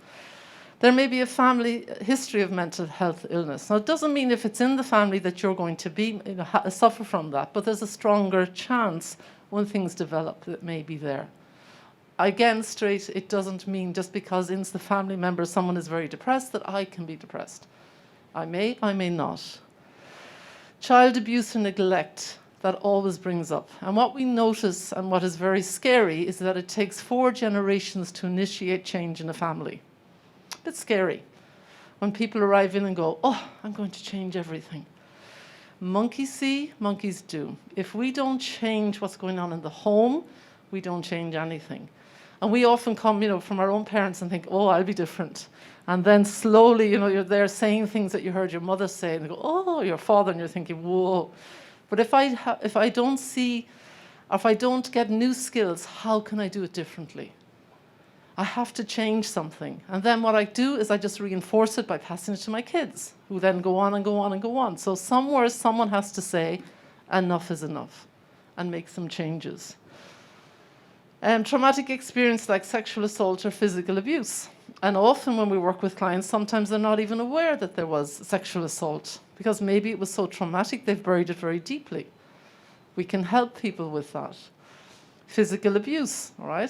There may be a family history of mental health illness. Now, it doesn't mean if it's in the family that you're going to be, suffer from that, but there's a stronger chance when things develop that may be there. Again, straight, it doesn't mean just because in the family member someone is very depressed that I can be depressed. I may not. Child abuse and neglect, that always brings up. And what we notice and what is very scary is that it takes 4 generations to initiate change in a family. A bit scary when people arrive in and go, oh, I'm going to change everything. Monkeys see, monkeys do. If we don't change what's going on in the home, we don't change anything. And we often come, from our own parents and think, oh, I'll be different. And then slowly, you're there saying things that you heard your mother say, and they go, oh, your father, and you're thinking, whoa. But if I don't see, or if I don't get new skills, how can I do it differently? I have to change something. And then what I do is I just reinforce it by passing it to my kids, who then go on and go on and go on. So somewhere someone has to say, enough is enough, and make some changes. Traumatic experience like sexual assault or physical abuse. And often when we work with clients, sometimes they're not even aware that there was sexual assault, because maybe it was so traumatic they've buried it very deeply. We can help people with that. Physical abuse, all right?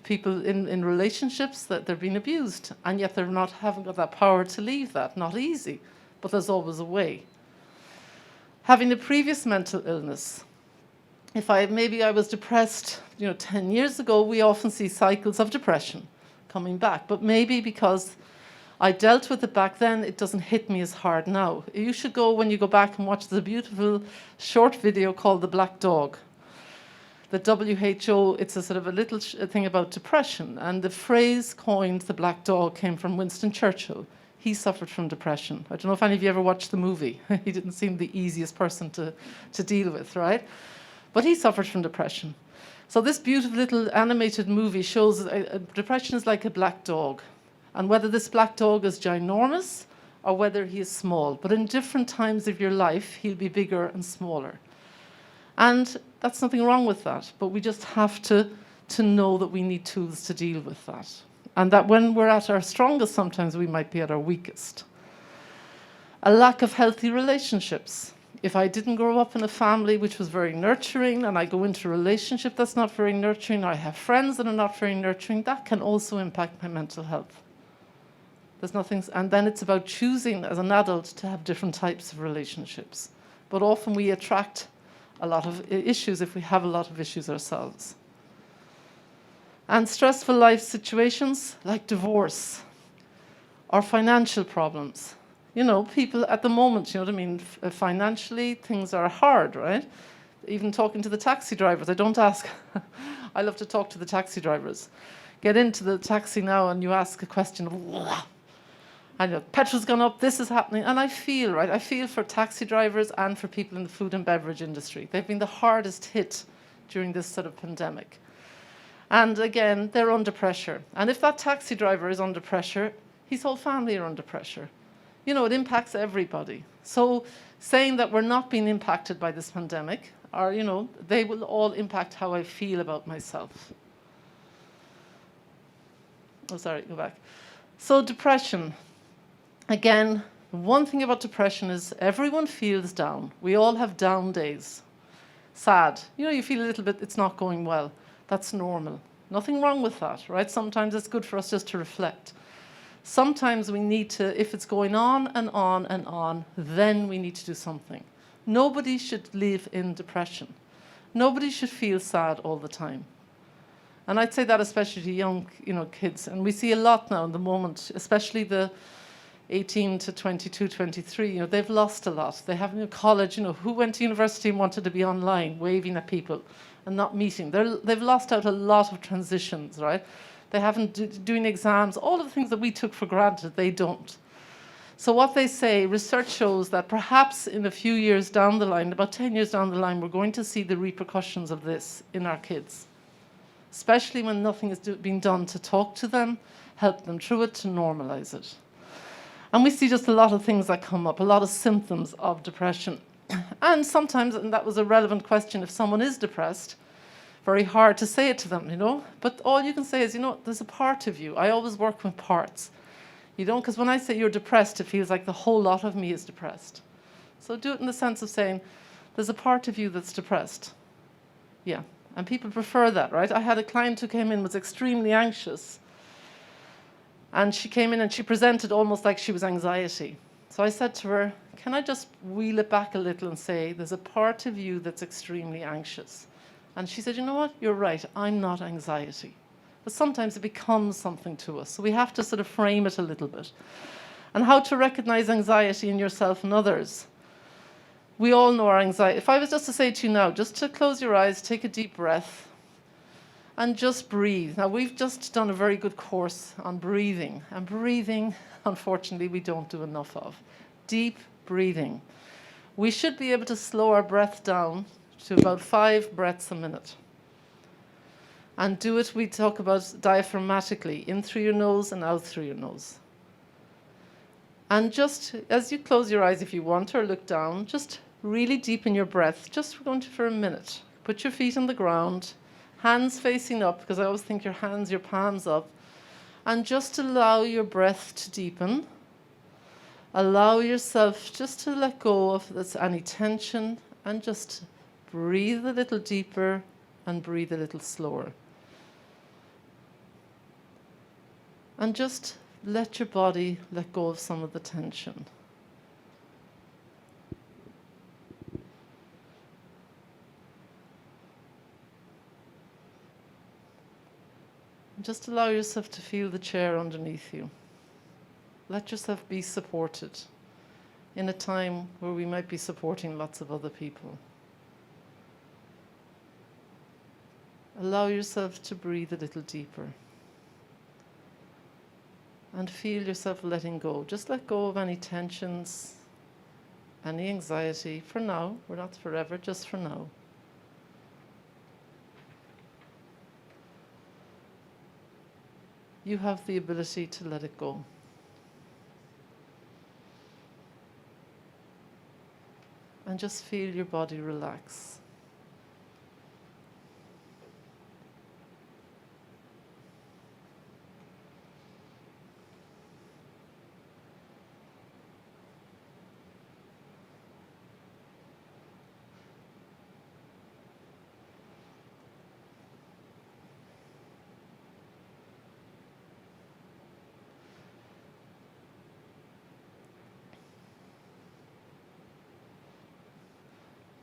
People in relationships that they're being abused, and yet haven't got that power to leave that. Not easy, but there's always a way. Having a previous mental illness. Maybe I was depressed, 10 years ago, we often see cycles of depression coming back, but maybe because I dealt with it back then, it doesn't hit me as hard now. You should go, when you go back, and watch the beautiful short video called The Black Dog. The WHO, it's a sort of a little thing about depression, and the phrase coined, the black dog, came from Winston Churchill. He suffered from depression. I don't know if any of you ever watched the movie. He didn't seem the easiest person to deal with, right? But he suffered from depression. So this beautiful little animated movie shows depression is like a black dog, and whether this black dog is ginormous or whether he is small. But in different times of your life, he'll be bigger and smaller. And that's nothing wrong with that, but we just have to know that we need tools to deal with that. And that when we're at our strongest, sometimes we might be at our weakest. A lack of healthy relationships. If I didn't grow up in a family which was very nurturing, and I go into a relationship that's not very nurturing, or I have friends that are not very nurturing, that can also impact my mental health. And then it's about choosing as an adult to have different types of relationships. But often we attract a lot of issues if we have a lot of issues ourselves. And stressful life situations like divorce or financial problems. People at the moment, financially things are hard, right? Even talking to the taxi drivers, I don't ask. I love to talk to the taxi drivers. Get into the taxi now and you ask a question of, and petrol's gone up, this is happening. And I feel for taxi drivers and for people in the food and beverage industry. They've been the hardest hit during this sort of pandemic. And again, they're under pressure. And if that taxi driver is under pressure, his whole family are under pressure. It impacts everybody. So saying that we're not being impacted by this pandemic, or, they will all impact how I feel about myself. Oh, sorry, go back. So depression. Again, one thing about depression is everyone feels down. We all have down days. Sad. You feel a little bit, it's not going well. That's normal. Nothing wrong with that, right? Sometimes it's good for us just to reflect. Sometimes we need to, if it's going on and on and on, then we need to do something. Nobody should live in depression. Nobody should feel sad all the time. And I'd say that especially to young, kids. And we see a lot now in the moment, especially the 18 to 22, 23, they've lost a lot. They haven't college, who went to university and wanted to be online, waving at people and not meeting. They've lost out a lot of transitions, right? They haven't doing exams, all of the things that we took for granted, they don't. So what they say, research shows that perhaps in a few years down the line, about 10 years down the line, we're going to see the repercussions of this in our kids, especially when nothing is being done to talk to them, help them through it, to normalize it. And we see just a lot of things that come up, a lot of symptoms of depression. And sometimes, and that was a relevant question, if someone is depressed, very hard to say it to them, you know. But all you can say is, you know, there's a part of you. I always work with parts. You don't, because when I say you're depressed, it feels like the whole lot of me is depressed. So do it in the sense of saying, there's a part of you that's depressed. Yeah, and people prefer that, right? I had a client who came in, was extremely anxious. And she came in and she presented almost like she was anxiety. So I said to her, can I just wheel it back a little and say, there's a part of you that's extremely anxious. And she said, you know what, you're right, I'm not anxiety. But sometimes it becomes something to us. So we have to sort of frame it a little bit. And how to recognize anxiety in yourself and others. We all know our anxiety. If I was just to say to you now, just to close your eyes, take a deep breath, and just breathe. Now, we've just done a very good course on breathing. And breathing, unfortunately, we don't do enough of. Deep breathing. We should be able to slow our breath down to about 5 breaths a minute. And do it, we talk about diaphragmatically, in through your nose and out through your nose. And just as you close your eyes, if you want, or look down, just really deepen your breath, just going to for a minute. Put your feet on the ground, hands facing up, because I always think your hands, your palms up, and just allow your breath to deepen. Allow yourself just to let go of any tension, and just breathe a little deeper and breathe a little slower. And just let your body let go of some of the tension. And just allow yourself to feel the chair underneath you. Let yourself be supported in a time where we might be supporting lots of other people. Allow yourself to breathe a little deeper. And feel yourself letting go. Just let go of any tensions, any anxiety. For now, we're not forever, just for now. You have the ability to let it go. And just feel your body relax.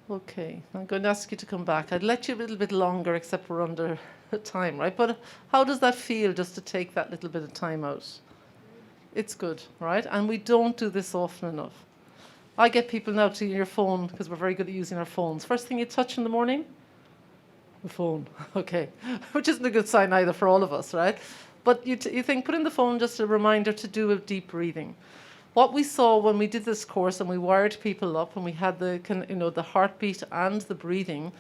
Okay, I'm going to ask you to come back. I'd let you a little bit longer, except we're under time, right? But how does that feel, just to take that little bit of time out? It's good, right? And we don't do this often enough. I get people now to your phone, because we're very good at using our phones. First thing you touch in the morning? The phone. Okay. Which isn't a good sign either for all of us, right? But you think, put in the phone just a reminder to do a deep breathing. What we saw when we did this course and we wired people up and we had the heartbeat and the breathing,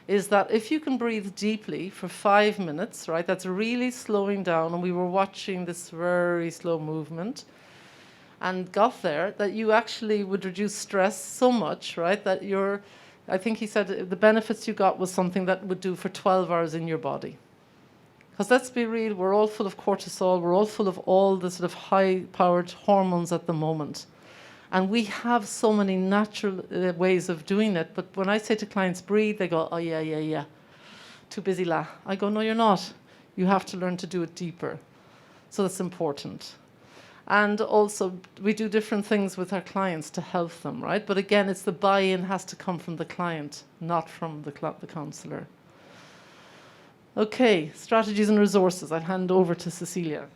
is that if you can breathe deeply for 5 minutes, right, that's really slowing down, and we were watching this very slow movement and got there, that you actually would reduce stress so much, right, that I think he said the benefits you got was something that would do for 12 hours in your body. Because let's be real, we're all full of cortisol, we're all full of all the sort of high-powered hormones at the moment. And we have so many natural ways of doing it. But when I say to clients, breathe, they go, oh, yeah. Too busy, la. I go, no, you're not. You have to learn to do it deeper. So that's important. And also, we do different things with our clients to help them, right? But again, it's the buy-in has to come from the client, not from the counsellor. Okay, strategies and resources. I'll hand over to Cecilia.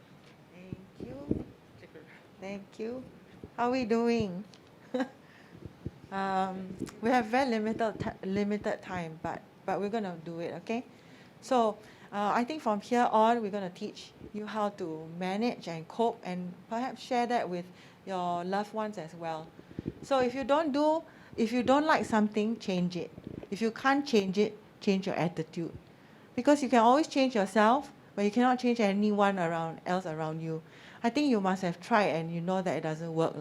Thank you. Thank you. How are we doing? We have very limited time, but we're going to do it, okay? So I think from here on, we're going to teach you how to manage and cope and perhaps share that with your loved ones as well. So if you don't like something, change it. If you can't change it, change your attitude. Because you can always change yourself, but you cannot change anyone else around you. I think you must have tried and you know that it doesn't work,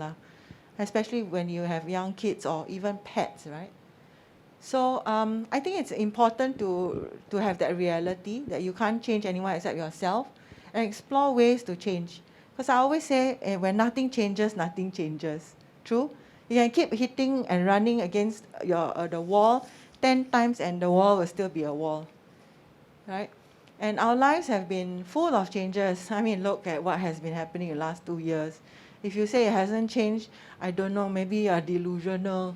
especially when you have young kids or even pets, right? So I think it's important to have that reality that you can't change anyone except yourself, and explore ways to change. Because I always say, when nothing changes, nothing changes. True? You can keep hitting and running against the wall 10 times and the wall will still be a wall, right? And our lives have been full of changes. I mean, look at what has been happening in the last 2 years. If you say it hasn't changed, I don't know, maybe you're delusional.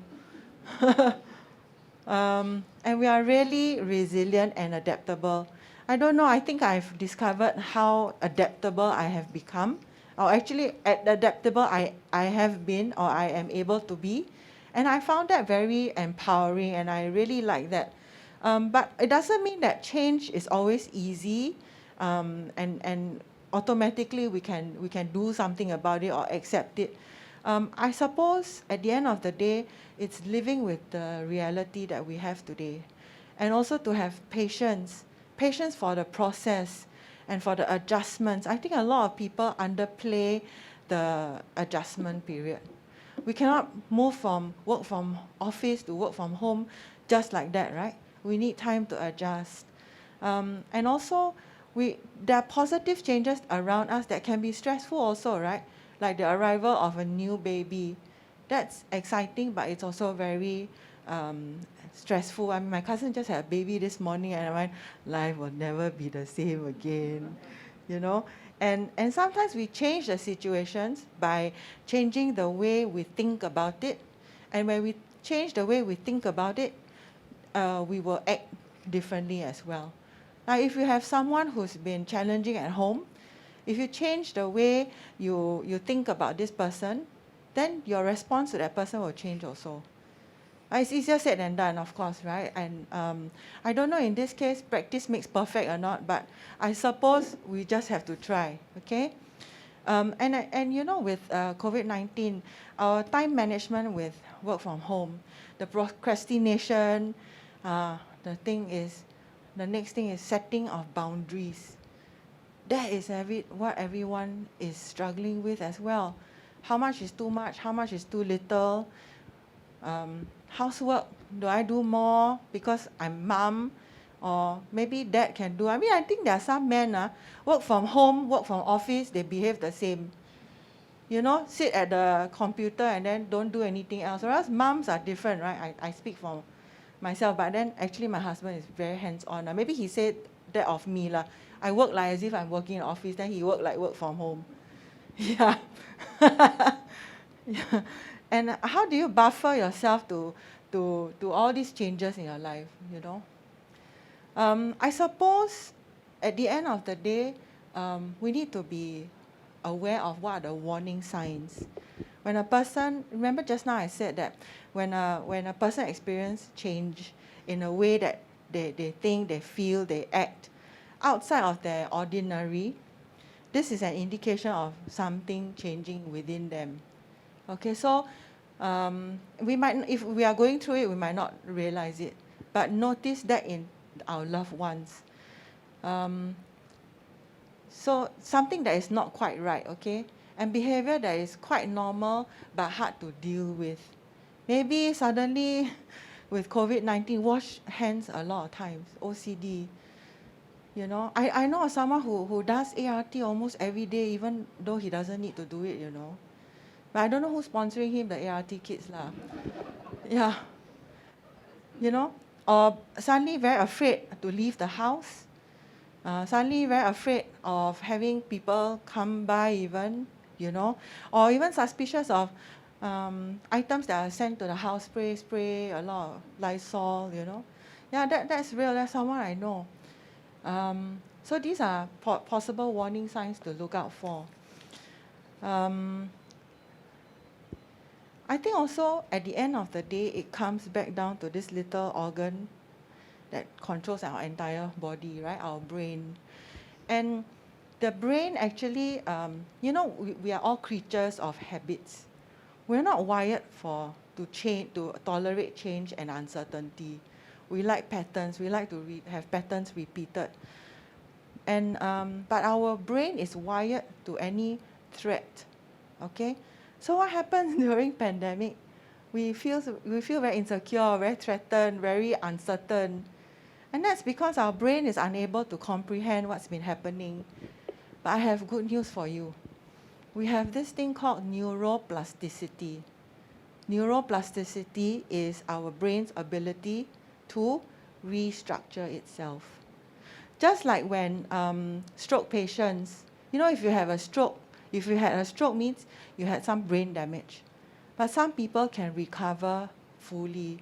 And we are really resilient and adaptable. I don't know, I think I've discovered how adaptable I have become. Or actually, adaptable I have been or I am able to be. And I found that very empowering and I really like that. But it doesn't mean that change is always easy and automatically we can do something about it or accept it. I suppose at the end of the day, it's living with the reality that we have today. And also to have patience for the process and for the adjustments. I think a lot of people underplay the adjustment period. We cannot move from work from office to work from home just like that, right? We need time to adjust. And also, there are positive changes around us that can be stressful also, right? Like the arrival of a new baby. That's exciting, but it's also very stressful. I mean, my cousin just had a baby this morning, and I went, life will never be the same again, you know? And sometimes we change the situations by changing the way we think about it. And when we change the way we think about it, we will act differently as well. Now, if you have someone who's been challenging at home, if you change the way you think about this person, then your response to that person will change also. It's easier said than done, of course, right? And I don't know in this case, practice makes perfect or not, but I suppose we just have to try, okay? And you know, with COVID-19, our time management with work from home, the procrastination, the next thing is setting of boundaries. That is what everyone is struggling with as well. How much is too much? How much is too little? Housework, do I do more because I'm mom? Or maybe dad can do. I mean, I think there are some men, work from home, work from office, they behave the same. You know, sit at the computer and then don't do anything else. Whereas moms are different, right? I speak for myself, but then actually my husband is very hands-on. Maybe he said that of me. I work like as if I'm working in office, then he work like work from home. Yeah. Yeah. And how do you buffer yourself to all these changes in your life, you know? I suppose at the end of the day, we need to be aware of what are the warning signs. When a person, remember just now I said that when a person experiences change in a way that they think, they feel, they act outside of their ordinary, this is an indication of something changing within them. Okay, so if we are going through it, we might not realize it, but notice that in our loved ones. So something that is not quite right, okay? And behavior that is quite normal but hard to deal with. Maybe suddenly with COVID-19, wash hands a lot of times, OCD. You know, I know someone who does ART almost every day, even though he doesn't need to do it, you know. But I don't know who's sponsoring him, the ART kids lah. Yeah. You know, or suddenly very afraid to leave the house. Suddenly very afraid of having people come by even, you know, or even suspicious of items that are sent to the house, spray, a lot of Lysol, you know. Yeah, that's real, that's someone I know. So these are possible warning signs to look out for. I think also at the end of the day, it comes back down to this little organ that controls our entire body, right? Our brain. And the brain actually, we are all creatures of habits. We're not wired to tolerate change and uncertainty. We like patterns. We like to have patterns repeated. And but our brain is wired to any threat. Okay, so what happens during pandemic? We feel very insecure, very threatened, very uncertain, and that's because our brain is unable to comprehend what's been happening. But I have good news for you. We have this thing called neuroplasticity. Neuroplasticity is our brain's ability to restructure itself. Just like when stroke patients, if you had a stroke means you had some brain damage. But some people can recover fully.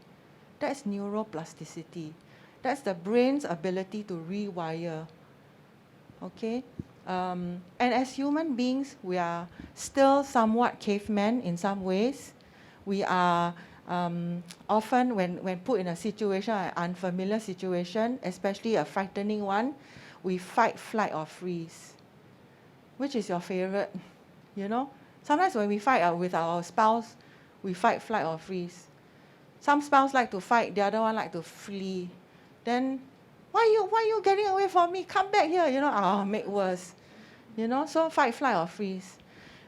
That's neuroplasticity. That's the brain's ability to rewire. Okay? And as human beings, we are still somewhat cavemen in some ways. We are often, when put in a situation, an unfamiliar situation, especially a frightening one, we fight, flight, or freeze. Which is your favorite? Sometimes when we fight with our spouse, we fight, flight, or freeze. Some spouse like to fight, the other one like to flee. Then, why you getting away from me? Come back here, make worse. So fight, flight, or freeze.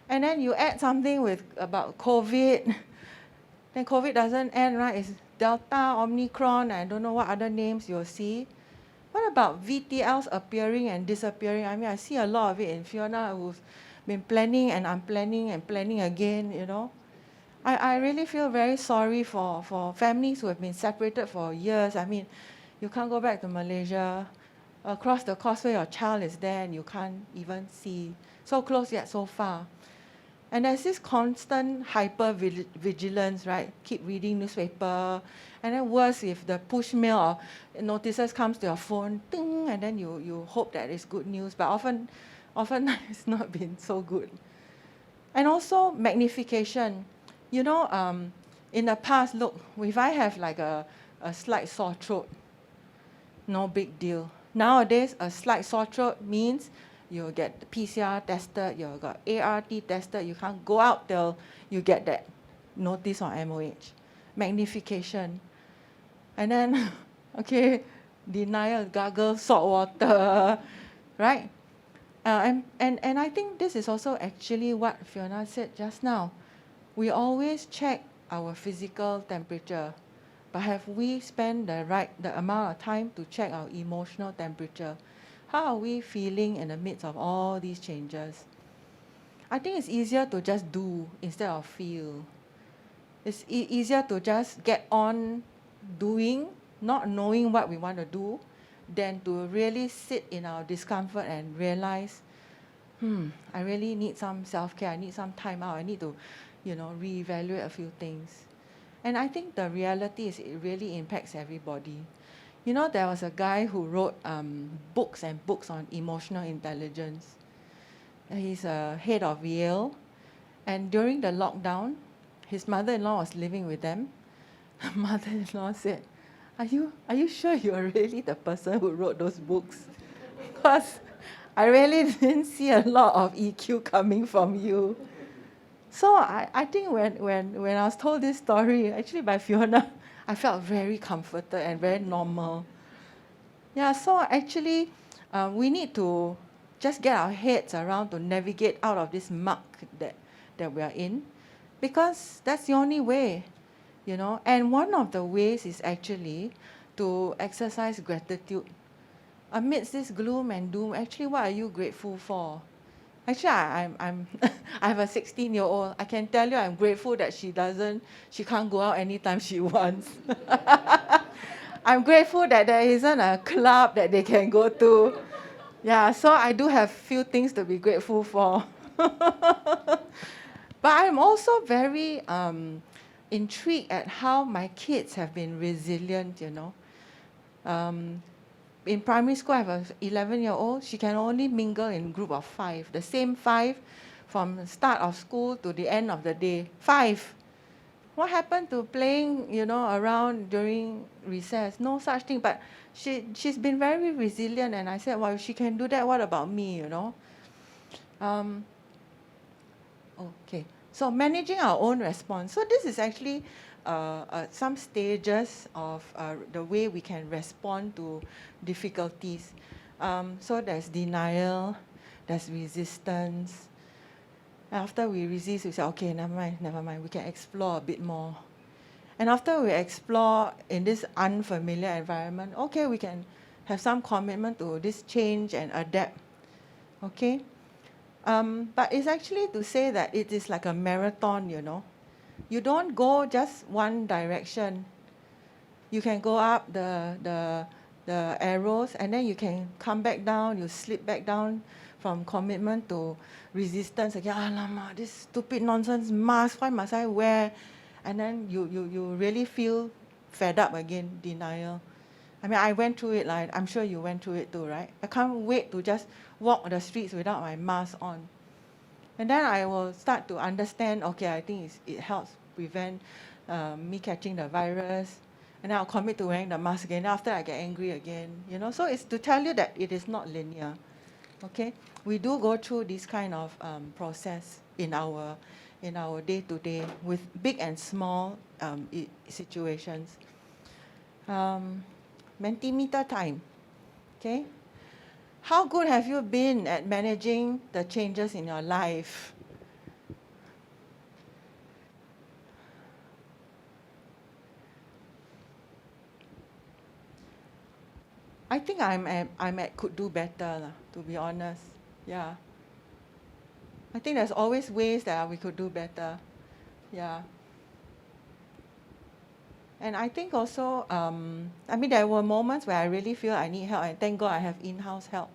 And then you add something about COVID. Then COVID doesn't end, right? It's Delta, Omicron, I don't know what other names you'll see. What about VTLs appearing and disappearing? I mean, I see a lot of it in Fiona, who's been planning and unplanning and planning again, I really feel very sorry for families who have been separated for years. I mean, you can't go back to Malaysia. Across the causeway, your child is there and you can't even see. So close yet so far. And there's this constant hyper-vigilance, right? Keep reading newspaper. And then worse, if the push mail or notices comes to your phone, ding, and then you hope that it's good news. But often it's not been so good. And also magnification. In the past, look, if I have like a slight sore throat, no big deal. Nowadays, a slight sore throat means you get PCR tested, you got ART tested, you can't go out till you get that notice on MOH. Magnification. And then, denial, gargle, salt water, right? And I think this is also actually what Fiona said just now. We always check our physical temperature, but have we spent the amount of time to check our emotional temperature? How are we feeling in the midst of all these changes? I think it's easier to just do instead of feel. It's easier to just get on doing, not knowing what we want to do, than to really sit in our discomfort and realize, I really need some self-care, I need some time out, I need to, reevaluate a few things. And I think the reality is it really impacts everybody. There was a guy who wrote books and books on emotional intelligence. He's a head of Yale. And during the lockdown, his mother-in-law was living with them. The mother-in-law said, are you sure you're really the person who wrote those books? Because I really didn't see a lot of EQ coming from you. So I think when I was told this story, actually by Fiona, I felt very comforted and very normal. Yeah, so actually, we need to just get our heads around to navigate out of this muck that we are in, because that's the only way, And one of the ways is actually to exercise gratitude. Amidst this gloom and doom, actually, what are you grateful for? Actually, I have a 16-year-old. I can tell you I'm grateful that she can't go out anytime she wants. I'm grateful that there isn't a club that they can go to. Yeah, so I do have few things to be grateful for. But I'm also very intrigued at how my kids have been resilient, In primary school, I have an 11-year-old. She can only mingle in a group of 5. The same 5 from the start of school to the end of the day. 5. what happened to playing, around during recess? No such thing. But she's been very resilient, and I said, well, if she can do that, what about me, Okay, so managing our own response. So this is actually some stages of the way we can respond to difficulties. So there's denial, there's resistance. After we resist, we say, okay, never mind, we can explore a bit more. And after we explore in this unfamiliar environment, okay, we can have some commitment to this change and adapt, okay? But it's actually to say that it is like a marathon, You don't go just one direction. You can go up the arrows, and then you can come back down, you slip back down from commitment to resistance again. Alamak, this stupid nonsense mask, why must I wear? And then you really feel fed up again, denial. I mean, I went through it, like I'm sure you went through it too, right? I can't wait to just walk the streets without my mask on. And then I will start to understand, okay, I think it helps prevent me catching the virus. And then I'll commit to wearing the mask again. After I get angry again, So it's to tell you that it is not linear, okay? We do go through this kind of process in our day-to-day with big and small situations. Mentimeter time, okay? How good have you been at managing the changes in your life? I think I'm at could do better, to be honest. Yeah. I think there's always ways that we could do better. Yeah. And I think also, there were moments where I really feel I need help, and thank God I have in-house help.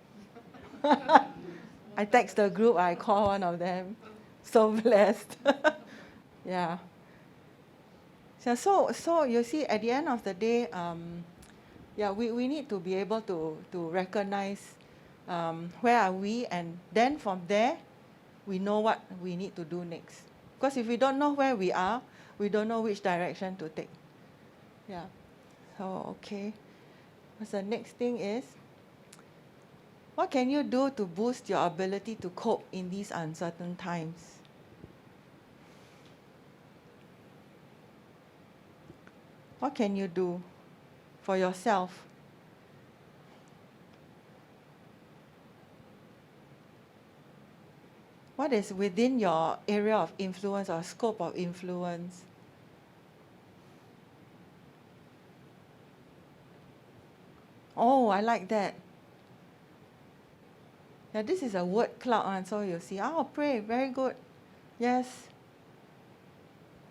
I text the group, I call one of them. So blessed. Yeah. So you see, at the end of the day, we need to be able to recognize where are we, and then from there, we know what we need to do next. Because if we don't know where we are, we don't know which direction to take. Yeah. So, okay. What's the next thing is, what can you do to boost your ability to cope in these uncertain times? What can you do for yourself? What is within your area of influence or scope of influence? Oh, I like that. Yeah, this is a word cloud one, so you'll see. Oh, pray, very good. Yes.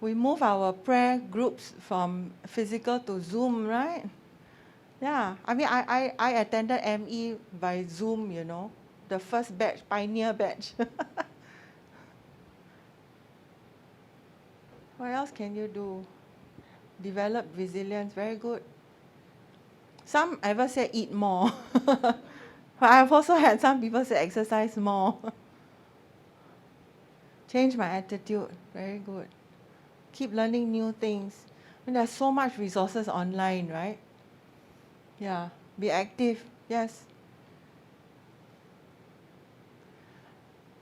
We move our prayer groups from physical to Zoom, right? Yeah, I attended ME by Zoom, the first batch, pioneer batch. What else can you do? Develop resilience, very good. Some ever say eat more. But I've also had some people say exercise more. Change my attitude, very good. Keep learning new things. There's so much resources online, right? Yeah, be active, yes.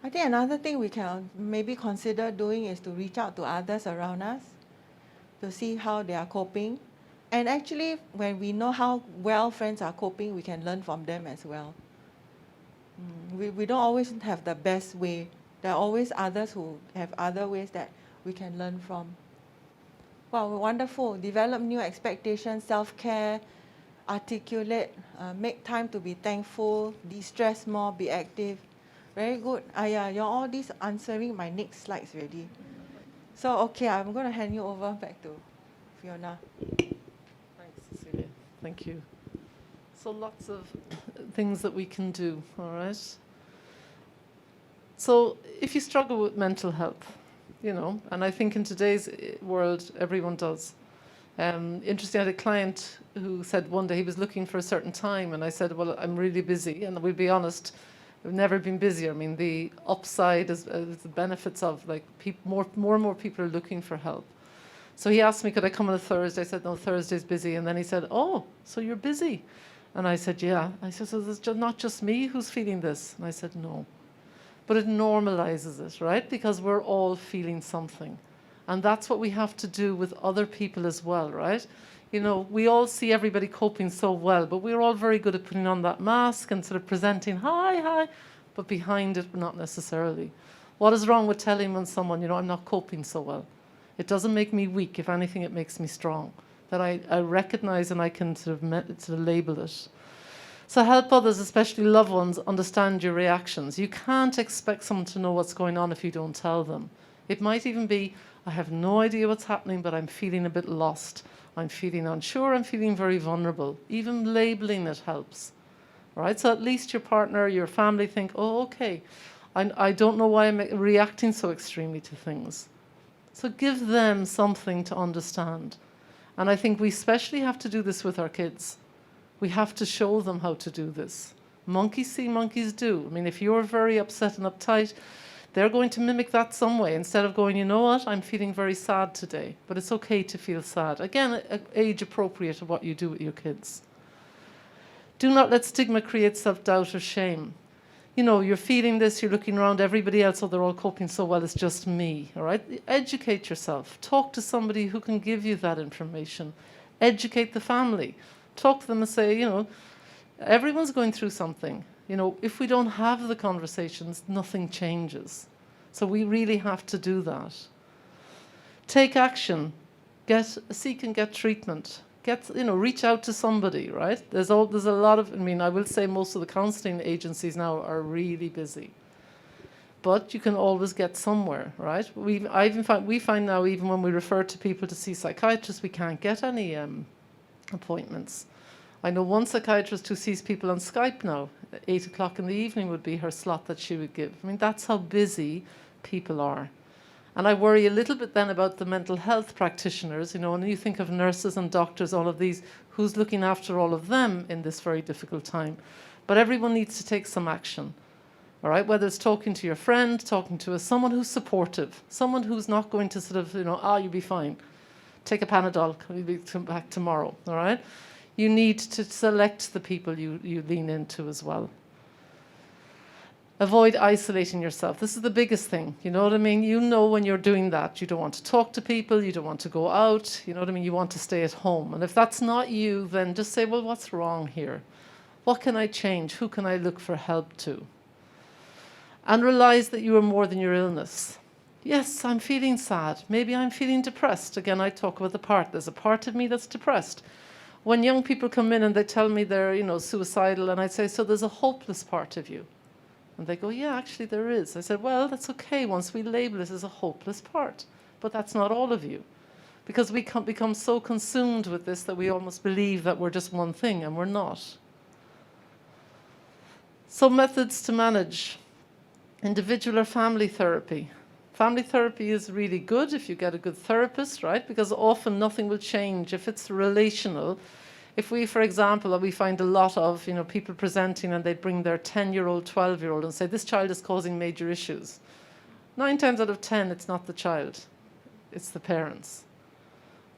I think another thing we can maybe consider doing is to reach out to others around us to see how they are coping. And actually, when we know how well friends are coping, we can learn from them as well. We don't always have the best way. There are always others who have other ways that we can learn from. Wow, wonderful. Develop new expectations, self-care, articulate, make time to be thankful, de-stress more, be active. Very good. Yeah, you're all these answering my next slides already. So, okay, I'm going to hand you over back to Fiona. Thanks, Cecilia. Thank you. So lots of things that we can do, all right? So if you struggle with mental health, and I think in today's world, everyone does. Interesting, I had a client who said one day he was looking for a certain time, and I said, well, I'm really busy, and we'll be honest, we've never been busier. I mean, the upside is the benefits of, like, more and more people are looking for help. So he asked me, could I come on a Thursday? I said, no, Thursday's busy. And then he said, oh, so you're busy? And I said, yeah. I said, so it's not just me who's feeling this? And I said, no. But it normalizes it, right? Because we're all feeling something. And that's what we have to do with other people as well, right? You know, we all see everybody coping so well, but we're all very good at putting on that mask and sort of presenting, hi, hi, but behind it, not necessarily. What is wrong with telling someone, you know, I'm not coping so well? It doesn't make me weak. If anything, it makes me strong. That I recognize and I can sort of label it. So help others, especially loved ones, understand your reactions. You can't expect someone to know what's going on if you don't tell them. It might even be, I have no idea what's happening, but I'm feeling a bit lost. I'm feeling unsure. I'm feeling very vulnerable. Even labeling it helps. Right? So at least your partner, your family think, oh, okay, I don't know why I'm reacting so extremely to things. So give them something to understand. And I think we especially have to do this with our kids. We have to show them how to do this. Monkeys see, monkeys do. I mean, if you're very upset and uptight, they're going to mimic that some way. Instead of going, you know what, I'm feeling very sad today, but it's okay to feel sad. Again, age appropriate to what you do with your kids. Do not let stigma create self-doubt or shame. You know, you're feeling this, you're looking around, everybody else, oh, they're all coping so well, it's just me, all right? Educate yourself. Talk to somebody who can give you that information. Educate the family. Talk to them and say, you know, everyone's going through something. You know, if we don't have the conversations, nothing changes. So we really have to do that. Take action. Seek and get treatment. Reach out to somebody, right? There's a lot of, I mean, I will say most of the counselling agencies now are really busy. But you can always get somewhere, right? We find now, even when we refer to people to see psychiatrists, we can't get any appointments. I know one psychiatrist who sees people on Skype now. 8 o'clock in the evening would be her slot that she would give. I mean, that's how busy people are. And I worry a little bit then about the mental health practitioners, you know, and you think of nurses and doctors, all of these, who's looking after all of them in this very difficult time. But everyone needs to take some action, all right? Whether it's talking to your friend, talking to someone who's supportive, someone who's not going to sort of, you know, you'll be fine. Take a Panadol, you'll come back tomorrow, all right? You need to select the people you lean into as well. Avoid isolating yourself. This is the biggest thing. You know what I mean? You know when you're doing that, you don't want to talk to people, you don't want to go out, you know what I mean? You want to stay at home. And if that's not you, then just say, well, what's wrong here? What can I change? Who can I look for help to? And realize that you are more than your illness. Yes, I'm feeling sad. Maybe I'm feeling depressed. Again, I talk about the part. There's a part of me that's depressed. When young people come in and they tell me they're, you know, suicidal, and I say, so there's a hopeless part of you. And they go, yeah, actually there is. I said, well, that's okay once we label it as a hopeless part. But that's not all of you. Because we become so consumed with this that we almost believe that we're just one thing, and we're not. So methods to manage. Individual or family therapy. Family therapy is really good if you get a good therapist, right? Because often nothing will change if it's relational. If we, for example, we find a lot of, you know, people presenting and they bring their 10-year-old, 12-year-old and say, this child is causing major issues. 9 times out of 10, it's not the child. It's the parents.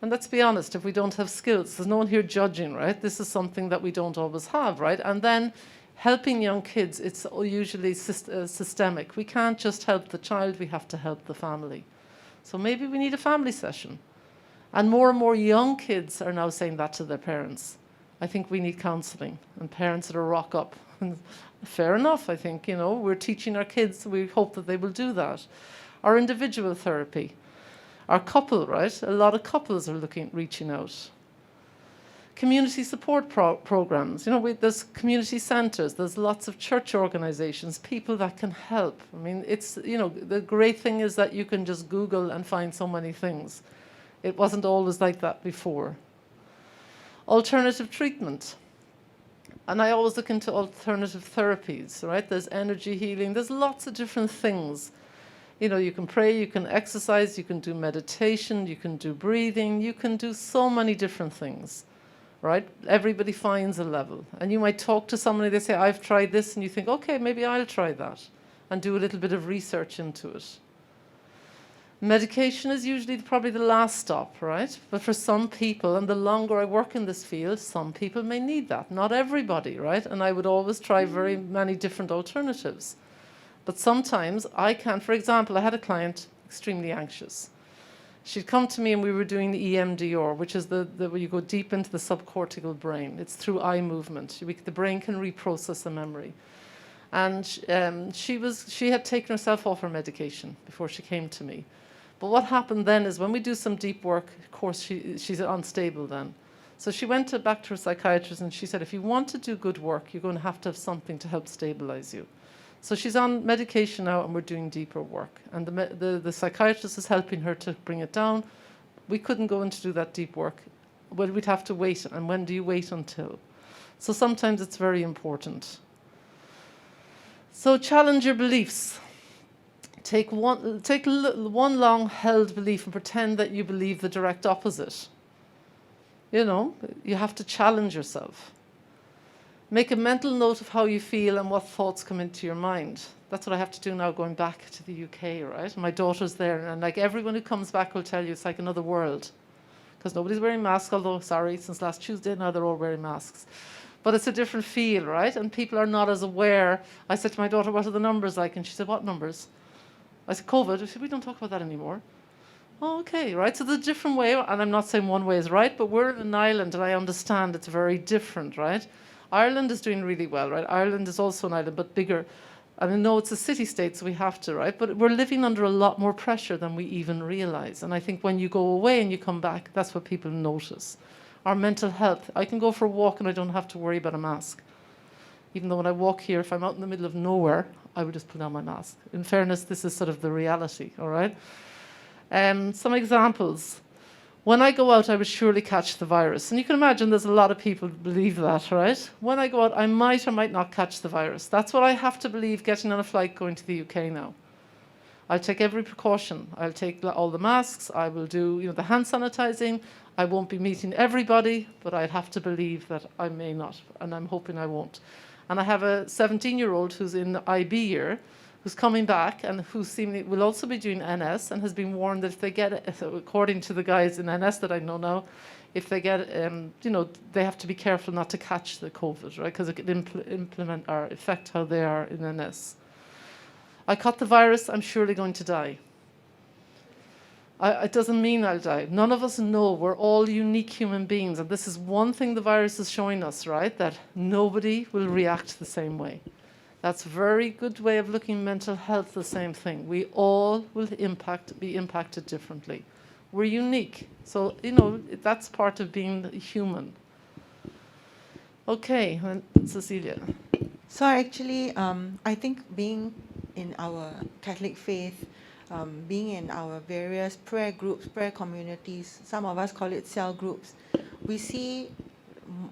And let's be honest, if we don't have skills, there's no one here judging, right? This is something that we don't always have, right? And then helping young kids, it's usually systemic. We can't just help the child, we have to help the family. So maybe we need a family session. And more young kids are now saying that to their parents. I think we need counselling, and parents that are rock up. Fair enough, I think, you know, we're teaching our kids, we hope that they will do that. Our individual therapy. Our couple, right? A lot of couples are reaching out. Community support programs. You know, there's community centres, there's lots of church organisations, people that can help. I mean, it's, you know, the great thing is that you can just Google and find so many things. It wasn't always like that before. Alternative treatment. And I always look into alternative therapies, right? There's energy healing, there's lots of different things. You know, you can pray, you can exercise, you can do meditation, you can do breathing, you can do so many different things, right? Everybody finds a level. And you might talk to somebody, they say, I've tried this, and you think, okay, maybe I'll try that, and do a little bit of research into it. Medication is usually probably the last stop, right? But for some people, and the longer I work in this field, some people may need that. Not everybody, right? And I would always try very many different alternatives. But sometimes I can, for example, I had a client extremely anxious. She'd come to me and we were doing the EMDR, which is where you go deep into the subcortical brain. It's through eye movement. The brain can reprocess the memory. And she had taken herself off her medication before she came to me. But what happened then is when we do some deep work, of course, she's unstable then. So she went back to her psychiatrist and she said, if you want to do good work, you're going to have something to help stabilize you. So she's on medication now and we're doing deeper work. And the psychiatrist is helping her to bring it down. We couldn't go in to do that deep work. Well, we'd have to wait. And when do you wait until? So sometimes it's very important. So challenge your beliefs. Take one long-held belief and pretend that you believe the direct opposite. You know, you have to challenge yourself. Make a mental note of how you feel and what thoughts come into your mind. That's what I have to do now going back to the UK, right? My daughter's there, and like everyone who comes back will tell you it's like another world. Because nobody's wearing masks, although, sorry, since last Tuesday now they're all wearing masks. But it's a different feel, right? And people are not as aware. I said to my daughter, what are the numbers like? And she said, what numbers? I said, COVID. I said, we don't talk about that anymore. Oh, okay, right? So there's a different way, and I'm not saying one way is right, but we're in an island, and I understand it's very different, right? Ireland is doing really well, right? Ireland is also an island, but bigger. And I know it's a city-state, so we have to, right? But we're living under a lot more pressure than we even realize. And I think when you go away and you come back, that's what people notice. Our mental health. I can go for a walk and I don't have to worry about a mask. Even though when I walk here, if I'm out in the middle of nowhere, I would just put on my mask. In fairness, this is sort of the reality, all right? Some examples. When I go out, I would surely catch the virus. And you can imagine there's a lot of people who believe that, right? When I go out, I might or might not catch the virus. That's what I have to believe getting on a flight going to the UK now. I'll take every precaution. I'll take all the masks. I will do the hand sanitizing. I won't be meeting everybody, but I'd have to believe that I may not, and I'm hoping I won't. And I have a 17-year-old who's in IB year, who's coming back and who seemingly will also be doing NS and has been warned that if they get it, according to the guys in NS that I know now, if they get, they have to be careful not to catch the COVID, right? Because it could implement or affect how they are in NS. I caught the virus, I'm surely going to die. It doesn't mean I'll die. None of us know. We're all unique human beings. And this is one thing the virus is showing us, right? That nobody will react the same way. That's a very good way of looking at mental health, the same thing. We all will be impacted differently. We're unique. So, that's part of being human. Okay, Cecilia. So actually, I think being in our Catholic faith, being in our various prayer groups, prayer communities, some of us call it cell groups, we see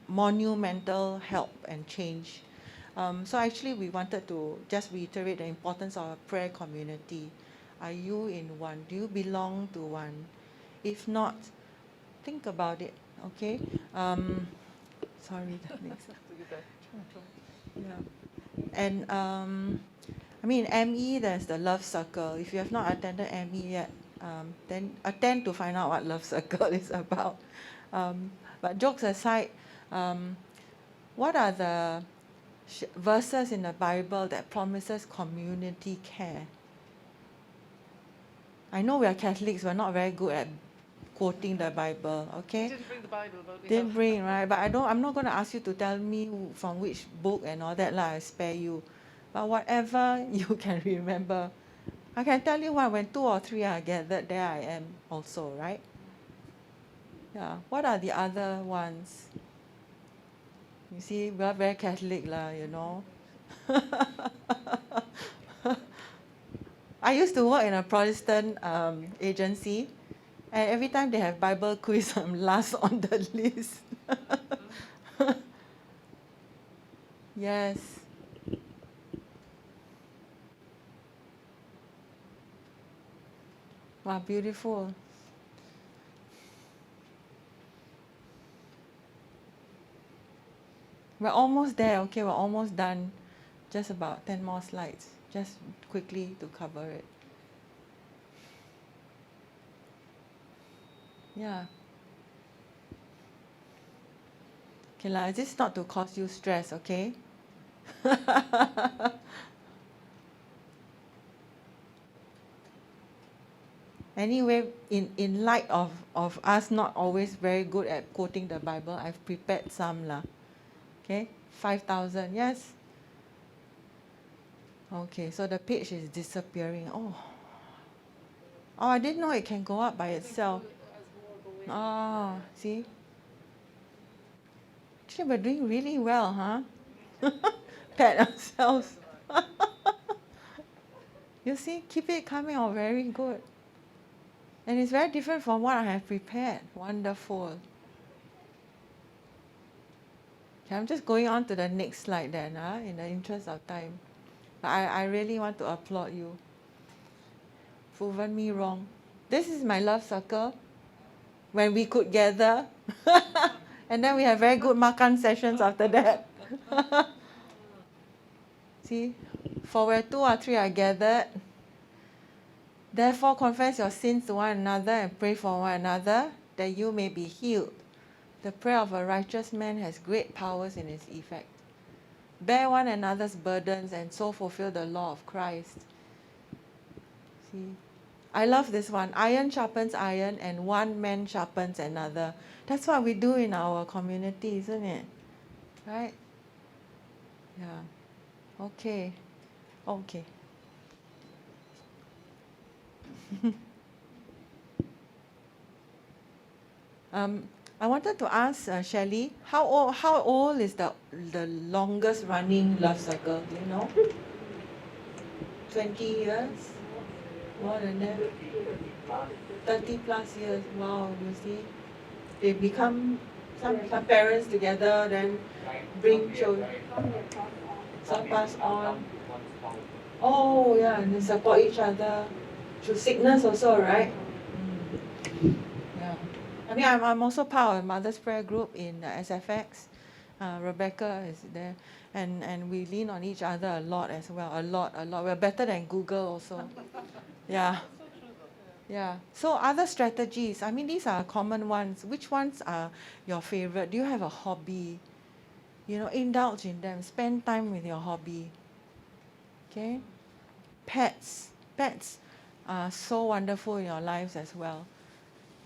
monumental help and change. So actually, we wanted to just reiterate the importance of a prayer community. Are you in one? Do you belong to one? If not, think about it, okay? Sorry, that makes sense. Yeah. And I mean, ME, there's the Love Circle. If you have not attended ME yet, then attend to find out what Love Circle is about. But jokes aside, what are the verses in the Bible that promises community care? I know we are Catholics, we're not very good at quoting the Bible, okay? Didn't bring the Bible, but Didn't bring, right? But I'm not going to ask you to tell me from which book and all that, I spare you. But whatever you can remember, I can tell you when 2 or 3 are gathered, there I am also, right? Yeah. What are the other ones? You see, we're very Catholic, I used to work in a Protestant agency, and every time they have Bible quiz, I'm last on the list. Yes. Wow, beautiful. We're almost there, okay, we're almost done. Just about 10 more slides, just quickly to cover it. Yeah. Okay, lah. This is not to cause you stress, okay? Anyway, in light of us not always very good at quoting the Bible, I've prepared some lah. Okay, 5,000, yes. Okay, so the page is disappearing. Oh, I didn't know it can go up by itself. Oh, see? Actually, we're doing really well, huh? Pat ourselves. You see, keep it coming out very good. And it's very different from what I have prepared. Wonderful. Okay, I'm just going on to the next slide then, in the interest of time. I really want to applaud you. Proven me wrong. This is my love circle. When we could gather. And then we have very good makan sessions after that. See? For where 2 or 3 are gathered, therefore confess your sins to one another and pray for one another, that you may be healed. The prayer of a righteous man has great powers in its effect. Bear one another's burdens and so fulfill the law of Christ. See? I love this one. Iron sharpens iron and one man sharpens another. That's what we do in our community, isn't it? Right? Yeah. Okay. Okay. I wanted to ask Shelley, how old is the longest running love circle? Do you know? 20 years? More than that? 30 plus years. Wow, you see? They become some parents together, then bring children. Some pass on. Oh, yeah, and they support each other through sickness also, right? Yeah. I mean, I'm also part of a Mother's Prayer group in SFX. Rebecca is there. And we lean on each other a lot as well. A lot. We're better than Google also. Yeah. Yeah. So other strategies, I mean, these are common ones. Which ones are your favorite? Do you have a hobby? You know, indulge in them. Spend time with your hobby. Okay? Pets. Pets are so wonderful in your lives as well.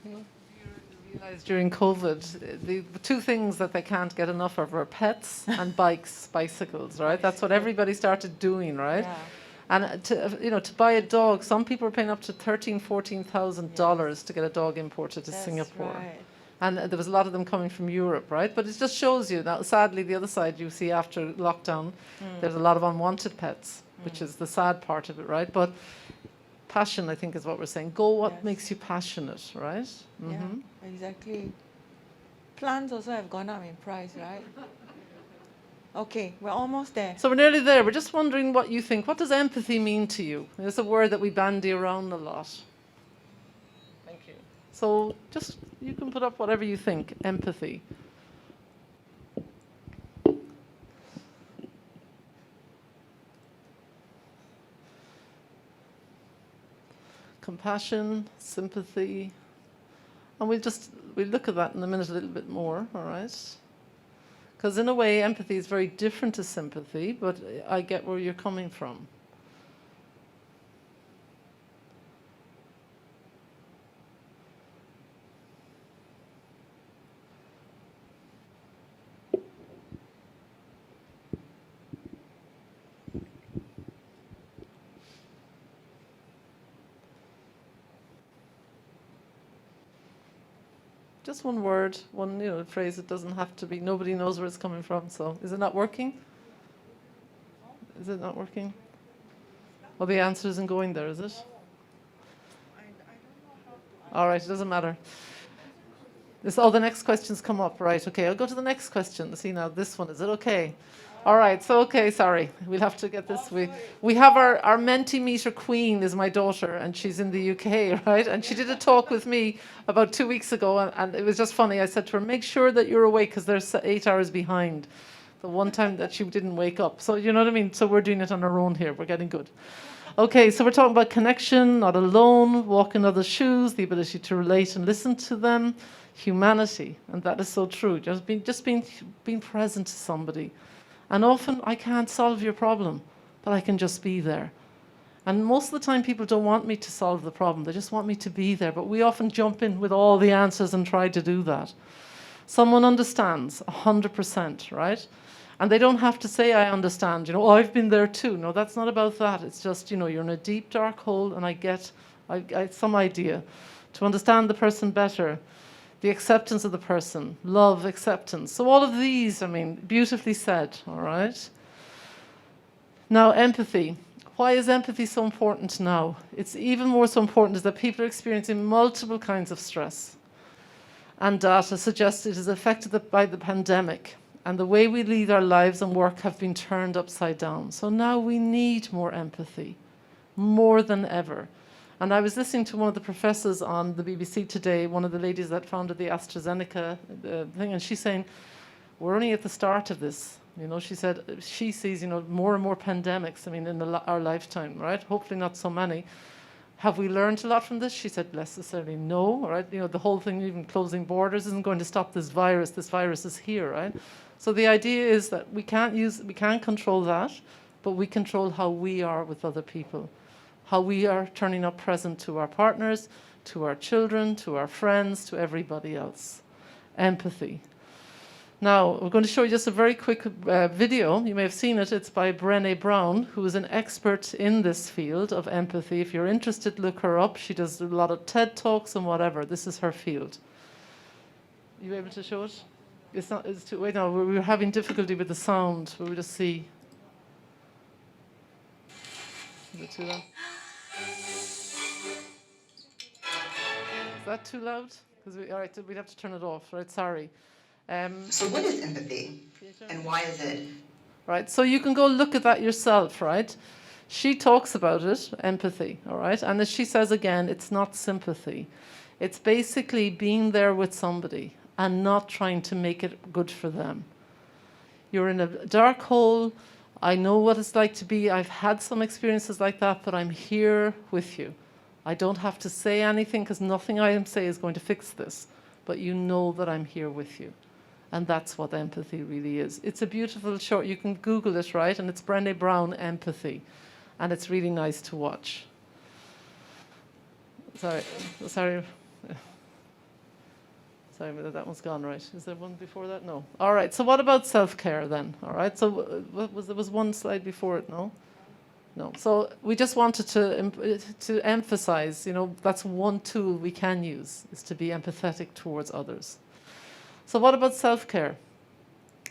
Okay? You realized during COVID, the two things that they can't get enough of are pets and bicycles, right? That's what everybody started doing, right? Yeah. And to buy a dog, some people are paying up to $13,000-$14,000 to get a dog imported to That's Singapore. right. And there was a lot of them coming from Europe, right? But it just shows you, now sadly the other side you see after lockdown, there's a lot of unwanted pets, which is the sad part of it, right? But passion, I think, is what we're saying. Go what makes you passionate, right? Yeah, exactly. Plants also have gone up in price, right? Okay, we're almost there. So we're nearly there. We're just wondering what you think. What does empathy mean to you? It's a word that we bandy around a lot. Thank you. So just, you can put up whatever you think. Empathy. Compassion, sympathy. And we'll look at that in a minute a little bit more, all right? Because in a way, empathy is very different to sympathy, but I get where you're coming from. Just one word, one phrase. It doesn't have to be. Nobody knows where it's coming from. So, is it not working? Is it not working? Well, the answer isn't going there, is it? All right, it doesn't matter. The next questions come up, right? Okay, I'll go to the next question. See now, this one, is it okay? All right, so okay, sorry. We'll have to get this. We have our Mentimeter queen is my daughter, and she's in the UK, right? And she did a talk with me about 2 weeks ago, and it was just funny. I said to her, make sure that you're awake, because they're 8 hours behind the one time that she didn't wake up. So, you know what I mean? So we're doing it on our own here. We're getting good. Okay, so we're talking about connection, not alone, walk in others' shoes, the ability to relate and listen to them, humanity, and that is so true. Just being present to somebody. And often I can't solve your problem, but I can just be there. And most of the time people don't want me to solve the problem, they just want me to be there. But we often jump in with all the answers and try to do that. Someone understands 100%, right? And they don't have to say, I understand, oh, I've been there too. No, that's not about that. It's just, you're in a deep, dark hole and I get some idea. To understand the person better, the acceptance of the person, love, acceptance. So all of these, beautifully said, all right? Now, empathy. Why is empathy so important now? It's even more so important is that people are experiencing multiple kinds of stress. And data suggests it is affected by the pandemic. And the way we lead our lives and work have been turned upside down. So now we need more empathy, more than ever. And I was listening to one of the professors on the BBC today, one of the ladies that founded the AstraZeneca thing, and she's saying, we're only at the start of this. She said she sees, more and more pandemics, in our lifetime, right? Hopefully not so many. Have we learned a lot from this? She said, less necessarily no, right? The whole thing, even closing borders, isn't going to stop this virus. This virus is here, right? So the idea is that we can't control that, but we control how we are with other people, how we are turning up present to our partners, to our children, to our friends, to everybody else. Empathy. Now, we're going to show you just a very quick video. You may have seen it. It's by Brené Brown, who is an expert in this field of empathy. If you're interested, look her up. She does a lot of TED Talks and whatever. This is her field. Are you able to show it? It's not. It's too. Wait, no. We're having difficulty with the sound. We'll just see. Is it too loud? Is that too loud? All right, we'd have to turn it off. Right, sorry. So what is empathy and why is it? Right, so you can go look at that yourself, right? She talks about it, empathy, all right? And as she says again, it's not sympathy. It's basically being there with somebody and not trying to make it good for them. You're in a dark hole. I know what it's like to be. I've had some experiences like that, but I'm here with you. I don't have to say anything because nothing I say is going to fix this, but you know that I'm here with you. And that's what empathy really is. It's a beautiful short. You can Google it, right? And it's Brené Brown, Empathy. And it's really nice to watch. Sorry, that one's gone, right? Is there one before that? No. All right, so what about self-care then? All right, so there was one slide before it, no? No. So we just wanted to emphasize, that's one tool we can use, is to be empathetic towards others. So what about self-care?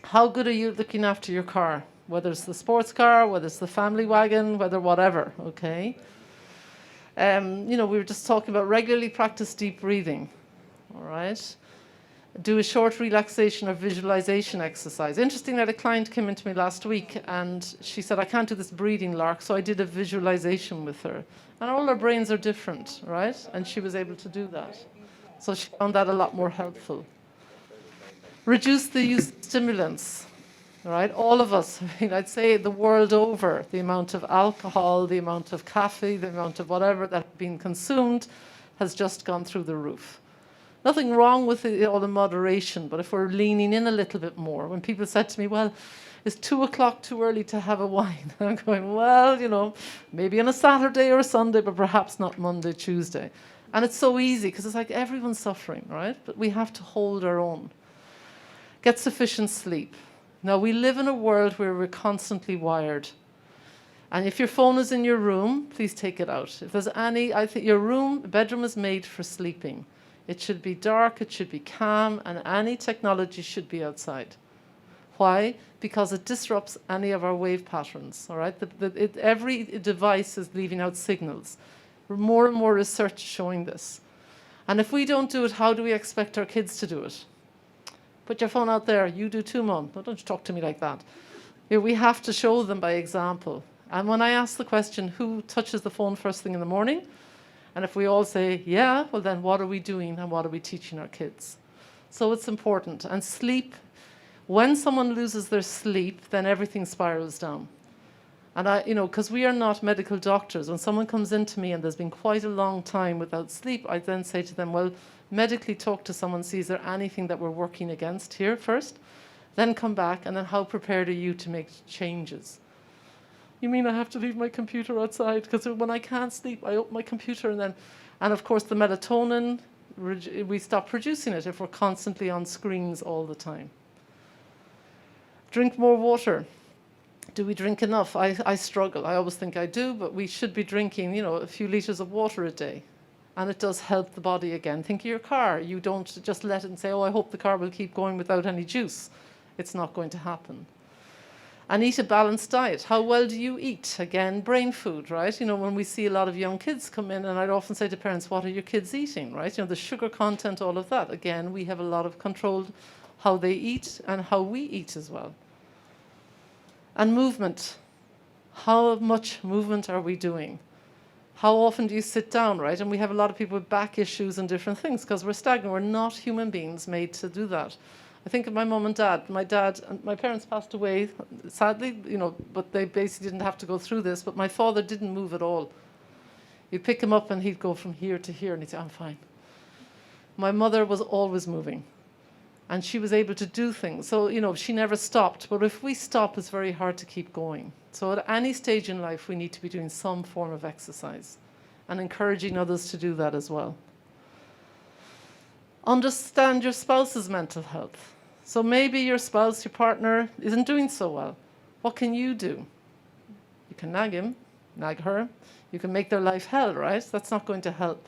How good are you looking after your car? Whether it's the sports car, whether it's the family wagon, whether whatever, okay? We were just talking about regularly practice deep breathing, all right? Do a short relaxation or visualization exercise. Interesting that a client came into me last week and she said, I can't do this breathing, Lark, so I did a visualization with her. And all our brains are different, right? And she was able to do that. So she found that a lot more helpful. Reduce the use of stimulants, right? All of us, I'd say the world over, the amount of alcohol, the amount of coffee, the amount of whatever that has been consumed has just gone through the roof. Nothing wrong with it all in moderation, but if we're leaning in a little bit more, when people said to me, well, is 2 o'clock too early to have a wine? I'm going, well, maybe on a Saturday or a Sunday, but perhaps not Monday, Tuesday. And it's so easy because it's like everyone's suffering, right? But we have to hold our own. Get sufficient sleep. Now, we live in a world where we're constantly wired. And if your phone is in your room, please take it out. If there's I think your bedroom is made for sleeping. It should be dark, it should be calm, and any technology should be outside. Why? Because it disrupts any of our wave patterns, all right? Every device is leaving out signals. More and more research is showing this. And if we don't do it, how do we expect our kids to do it? Put your phone out there. You do too, Mum. Don't you talk to me like that. We have to show them by example. And when I ask the question, who touches the phone first thing in the morning? And if we all say, yeah, well then what are we doing and what are we teaching our kids? So it's important. And sleep, when someone loses their sleep, then everything spirals down. And because we are not medical doctors, when someone comes into me and there's been quite a long time without sleep, I then say to them, well, medically talk to someone, see is there anything that we're working against here first, then come back, and then how prepared are you to make changes? You mean I have to leave my computer outside? Because when I can't sleep, I open my computer and of course the melatonin, we stop producing it if we're constantly on screens all the time. Drink more water. Do we drink enough? I struggle. I always think I do, but we should be drinking, a few litres of water a day. And it does help the body again. Think of your car. You don't just let it and say, oh, I hope the car will keep going without any juice. It's not going to happen. And eat a balanced diet. How well do you eat? Again, brain food, right? When we see a lot of young kids come in, and I'd often say to parents, what are your kids eating, right? The sugar content, all of that. Again, we have a lot of control how they eat and how we eat as well. And movement. How much movement are we doing? How often do you sit down, right? And we have a lot of people with back issues and different things because we're stagnant. We're not human beings made to do that. I think of my mum and dad. My dad and my parents passed away, sadly, but they basically didn't have to go through this. But my father didn't move at all. You'd pick him up and he'd go from here to here and he'd say, I'm fine. My mother was always moving. And she was able to do things. So, she never stopped. But if we stop, it's very hard to keep going. So at any stage in life, we need to be doing some form of exercise and encouraging others to do that as well. Understand your spouse's mental health. So maybe your spouse, your partner, isn't doing so well. What can you do? You can nag him, nag her. You can make their life hell, right? That's not going to help.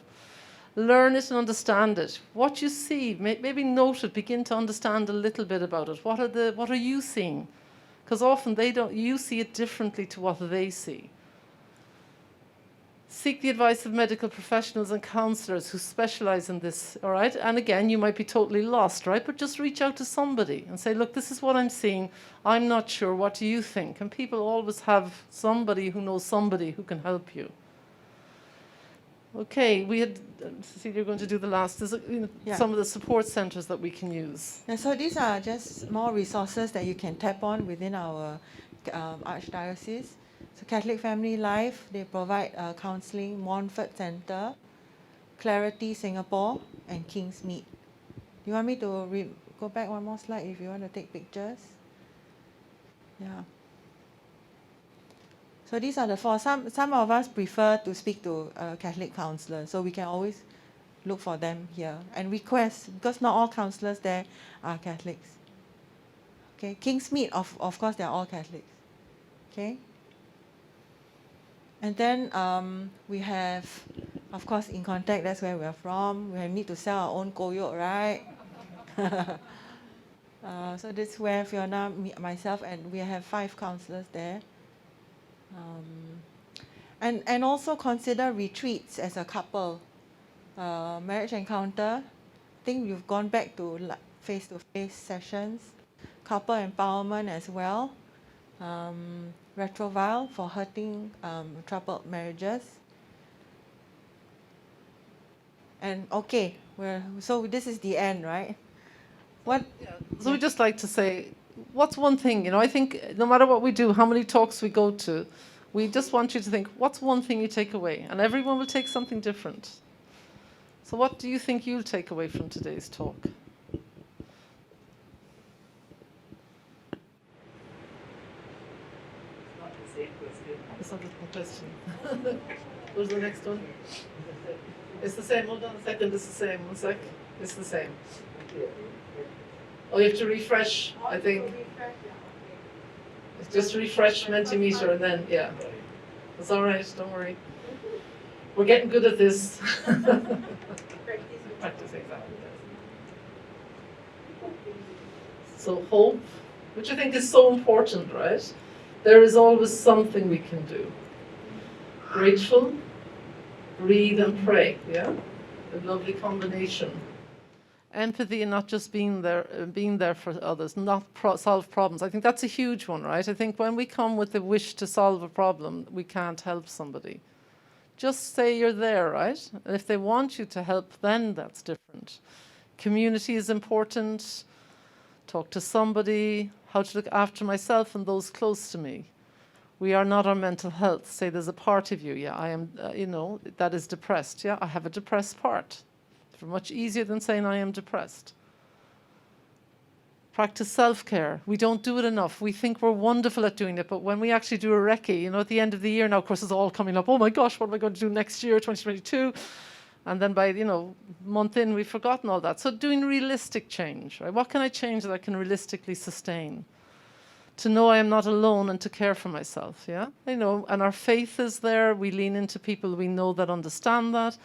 Learn it and understand it. What you see, maybe note it, begin to understand a little bit about it. What are you seeing? Because often you see it differently to what they see. Seek the advice of medical professionals and counselors who specialize in this, all right? And again, you might be totally lost, right? But just reach out to somebody and say, look, this is what I'm seeing. I'm not sure. What do you think? And people always have somebody who knows somebody who can help you. Okay, we had, Cecilia, you're going to do the last. There's some of the support centers that we can use. And so these are just more resources that you can tap on within our Archdiocese. So Catholic Family Life, they provide counseling, Montfort Center, Clarity Singapore, and King's Mead. Do you want me to go back one more slide if you want to take pictures? Yeah. So these are the four. Some of us prefer to speak to a Catholic counselor, so we can always look for them here and request, because not all counselors there are Catholics. Okay, King's Mead, of course, they're all Catholics. Okay. And then we have, of course, In Contact, that's where we're from. We need to sell our own koyok, right? So this is where Fiona, myself, and we have 5 counselors there. And also consider retreats as a couple. Marriage encounter. I think we've gone back to face-to-face sessions. Couple empowerment as well. Retrovile for hurting troubled marriages. And okay, so this is the end, right? So we'd just like to say, what's one thing, I think no matter what we do, how many talks we go to, we just want you to think, what's one thing you take away? And everyone will take something different. So what do you think you'll take away from today's talk? It's not the question. What's the next one? It's the same. Hold on a second. It's the same. 1 sec. It's the same. Oh, you have to refresh, I think. It's just refresh Mentimeter and then, yeah. It's all right. Don't worry. We're getting good at this. Practice, exactly. So hope, which I think is so important, right? There is always something we can do. Grateful, breathe and pray, yeah? A lovely combination. Empathy and not just being there for others, not solve problems. I think that's a huge one, right? I think when we come with the wish to solve a problem, we can't help somebody. Just say you're there, right? And if they want you to help, then that's different. Community is important. Talk to somebody, how to look after myself and those close to me. We are not our mental health. Say there's a part of you, yeah, I am, that is depressed. Yeah, I have a depressed part. It's much easier than saying I am depressed. Practice self-care. We don't do it enough. We think we're wonderful at doing it, but when we actually do a recce, at the end of the year now, of course, it's all coming up. Oh my gosh, what am I going to do next year, 2022? And then by, month in, we've forgotten all that. So doing realistic change, right? What can I change that I can realistically sustain? To know I am not alone and to care for myself, yeah? And our faith is there. We lean into people we know that understand that,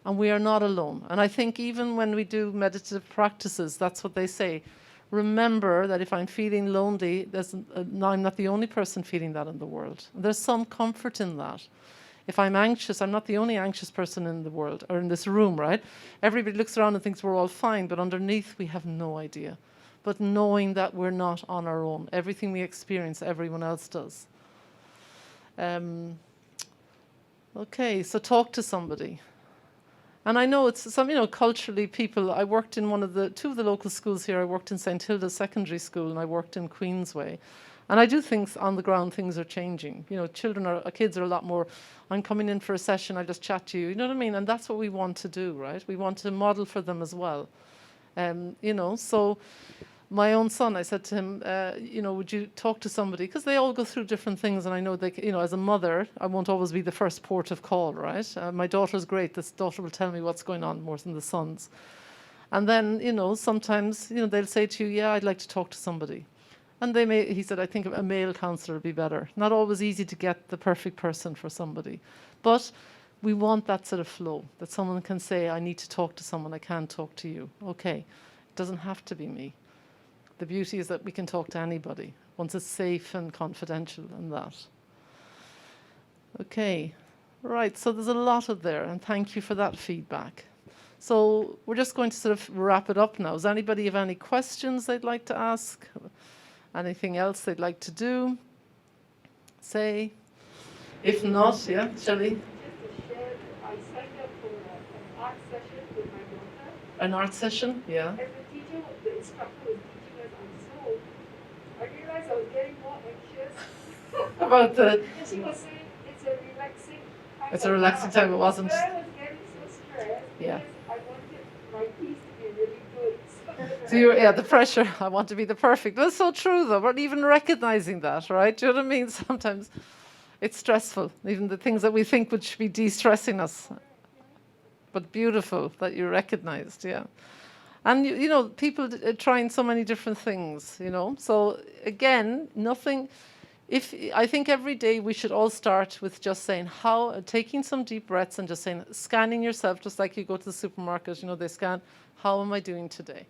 and we are not alone. And I think even when we do meditative practices, that's what they say. Remember that if I'm feeling lonely, I'm not the only person feeling that in the world. There's some comfort in that. If I'm anxious, I'm not the only anxious person in the world, or in this room, right? Everybody looks around and thinks we're all fine, but underneath we have no idea. But knowing that we're not on our own. Everything we experience, everyone else does. Okay, so talk to somebody. And I know it's some, culturally people, I worked in two of the local schools here. I worked in St. Hilda's Secondary School and I worked in Queensway. And I do think on the ground things are changing. Kids are a lot more, I'm coming in for a session, I just chat to you. You know what I mean? And that's what we want to do, right? We want to model for them as well. So my own son, I said to him, would you talk to somebody? Because they all go through different things, and I know they, as a mother, I won't always be the first port of call, right? My daughter's great. This daughter will tell me what's going on more than the sons. And then, sometimes, they'll say to you, yeah, I'd like to talk to somebody. And he said, I think a male counsellor would be better. Not always easy to get the perfect person for somebody. But we want that sort of flow, that someone can say, I need to talk to someone, I can't talk to you. Okay, it doesn't have to be me. The beauty is that we can talk to anybody once it's safe and confidential and that. Okay, right, so there's a lot of there, and thank you for that feedback. So we're just going to sort of wrap it up now. Does anybody have any questions they'd like to ask? Anything else they'd like to do? Say? If not, yeah, Shelley? Just to share, I signed up for an art session with my daughter. An art session? Yeah. And the instructor was teaching us on soul. I realized I was getting more anxious. About the... And she was saying it's a relaxing time. It's a relaxing time, it wasn't... But I was getting so stressed Yeah. because I wanted my piece to be really good. So the pressure, I want to be the perfect. That's so true though, but even recognizing that, right? Do you know what I mean? Sometimes it's stressful, even the things that we think would be de-stressing us. But beautiful that you recognized, yeah. And people are trying so many different things, So again, I think every day we should all start with just saying taking some deep breaths and just saying, scanning yourself, just like you go to the supermarket, they scan, how am I doing today?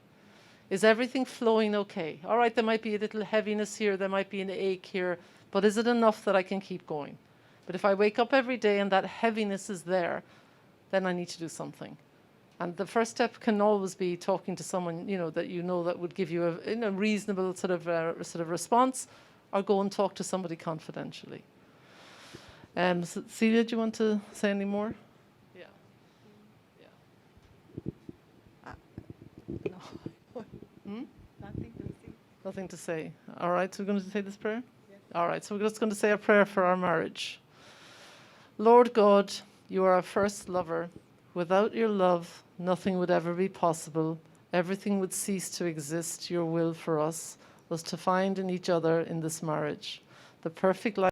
Is everything flowing okay? All right, there might be a little heaviness here, there might be an ache here, but is it enough that I can keep going? But if I wake up every day and that heaviness is there, then I need to do something. And the first step can always be talking to someone, that would give you a reasonable sort of response, or go and talk to somebody confidentially. Celia, do you want to say any more? Yeah. No. Nothing to see. Nothing to say. All right, so we're going to say this prayer? Yes. All right, so we're just going to say a prayer for our marriage. Lord God, you are our first lover. Without your love, nothing would ever be possible. Everything would cease to exist. Your will for us was to find in each other in this marriage the perfect life.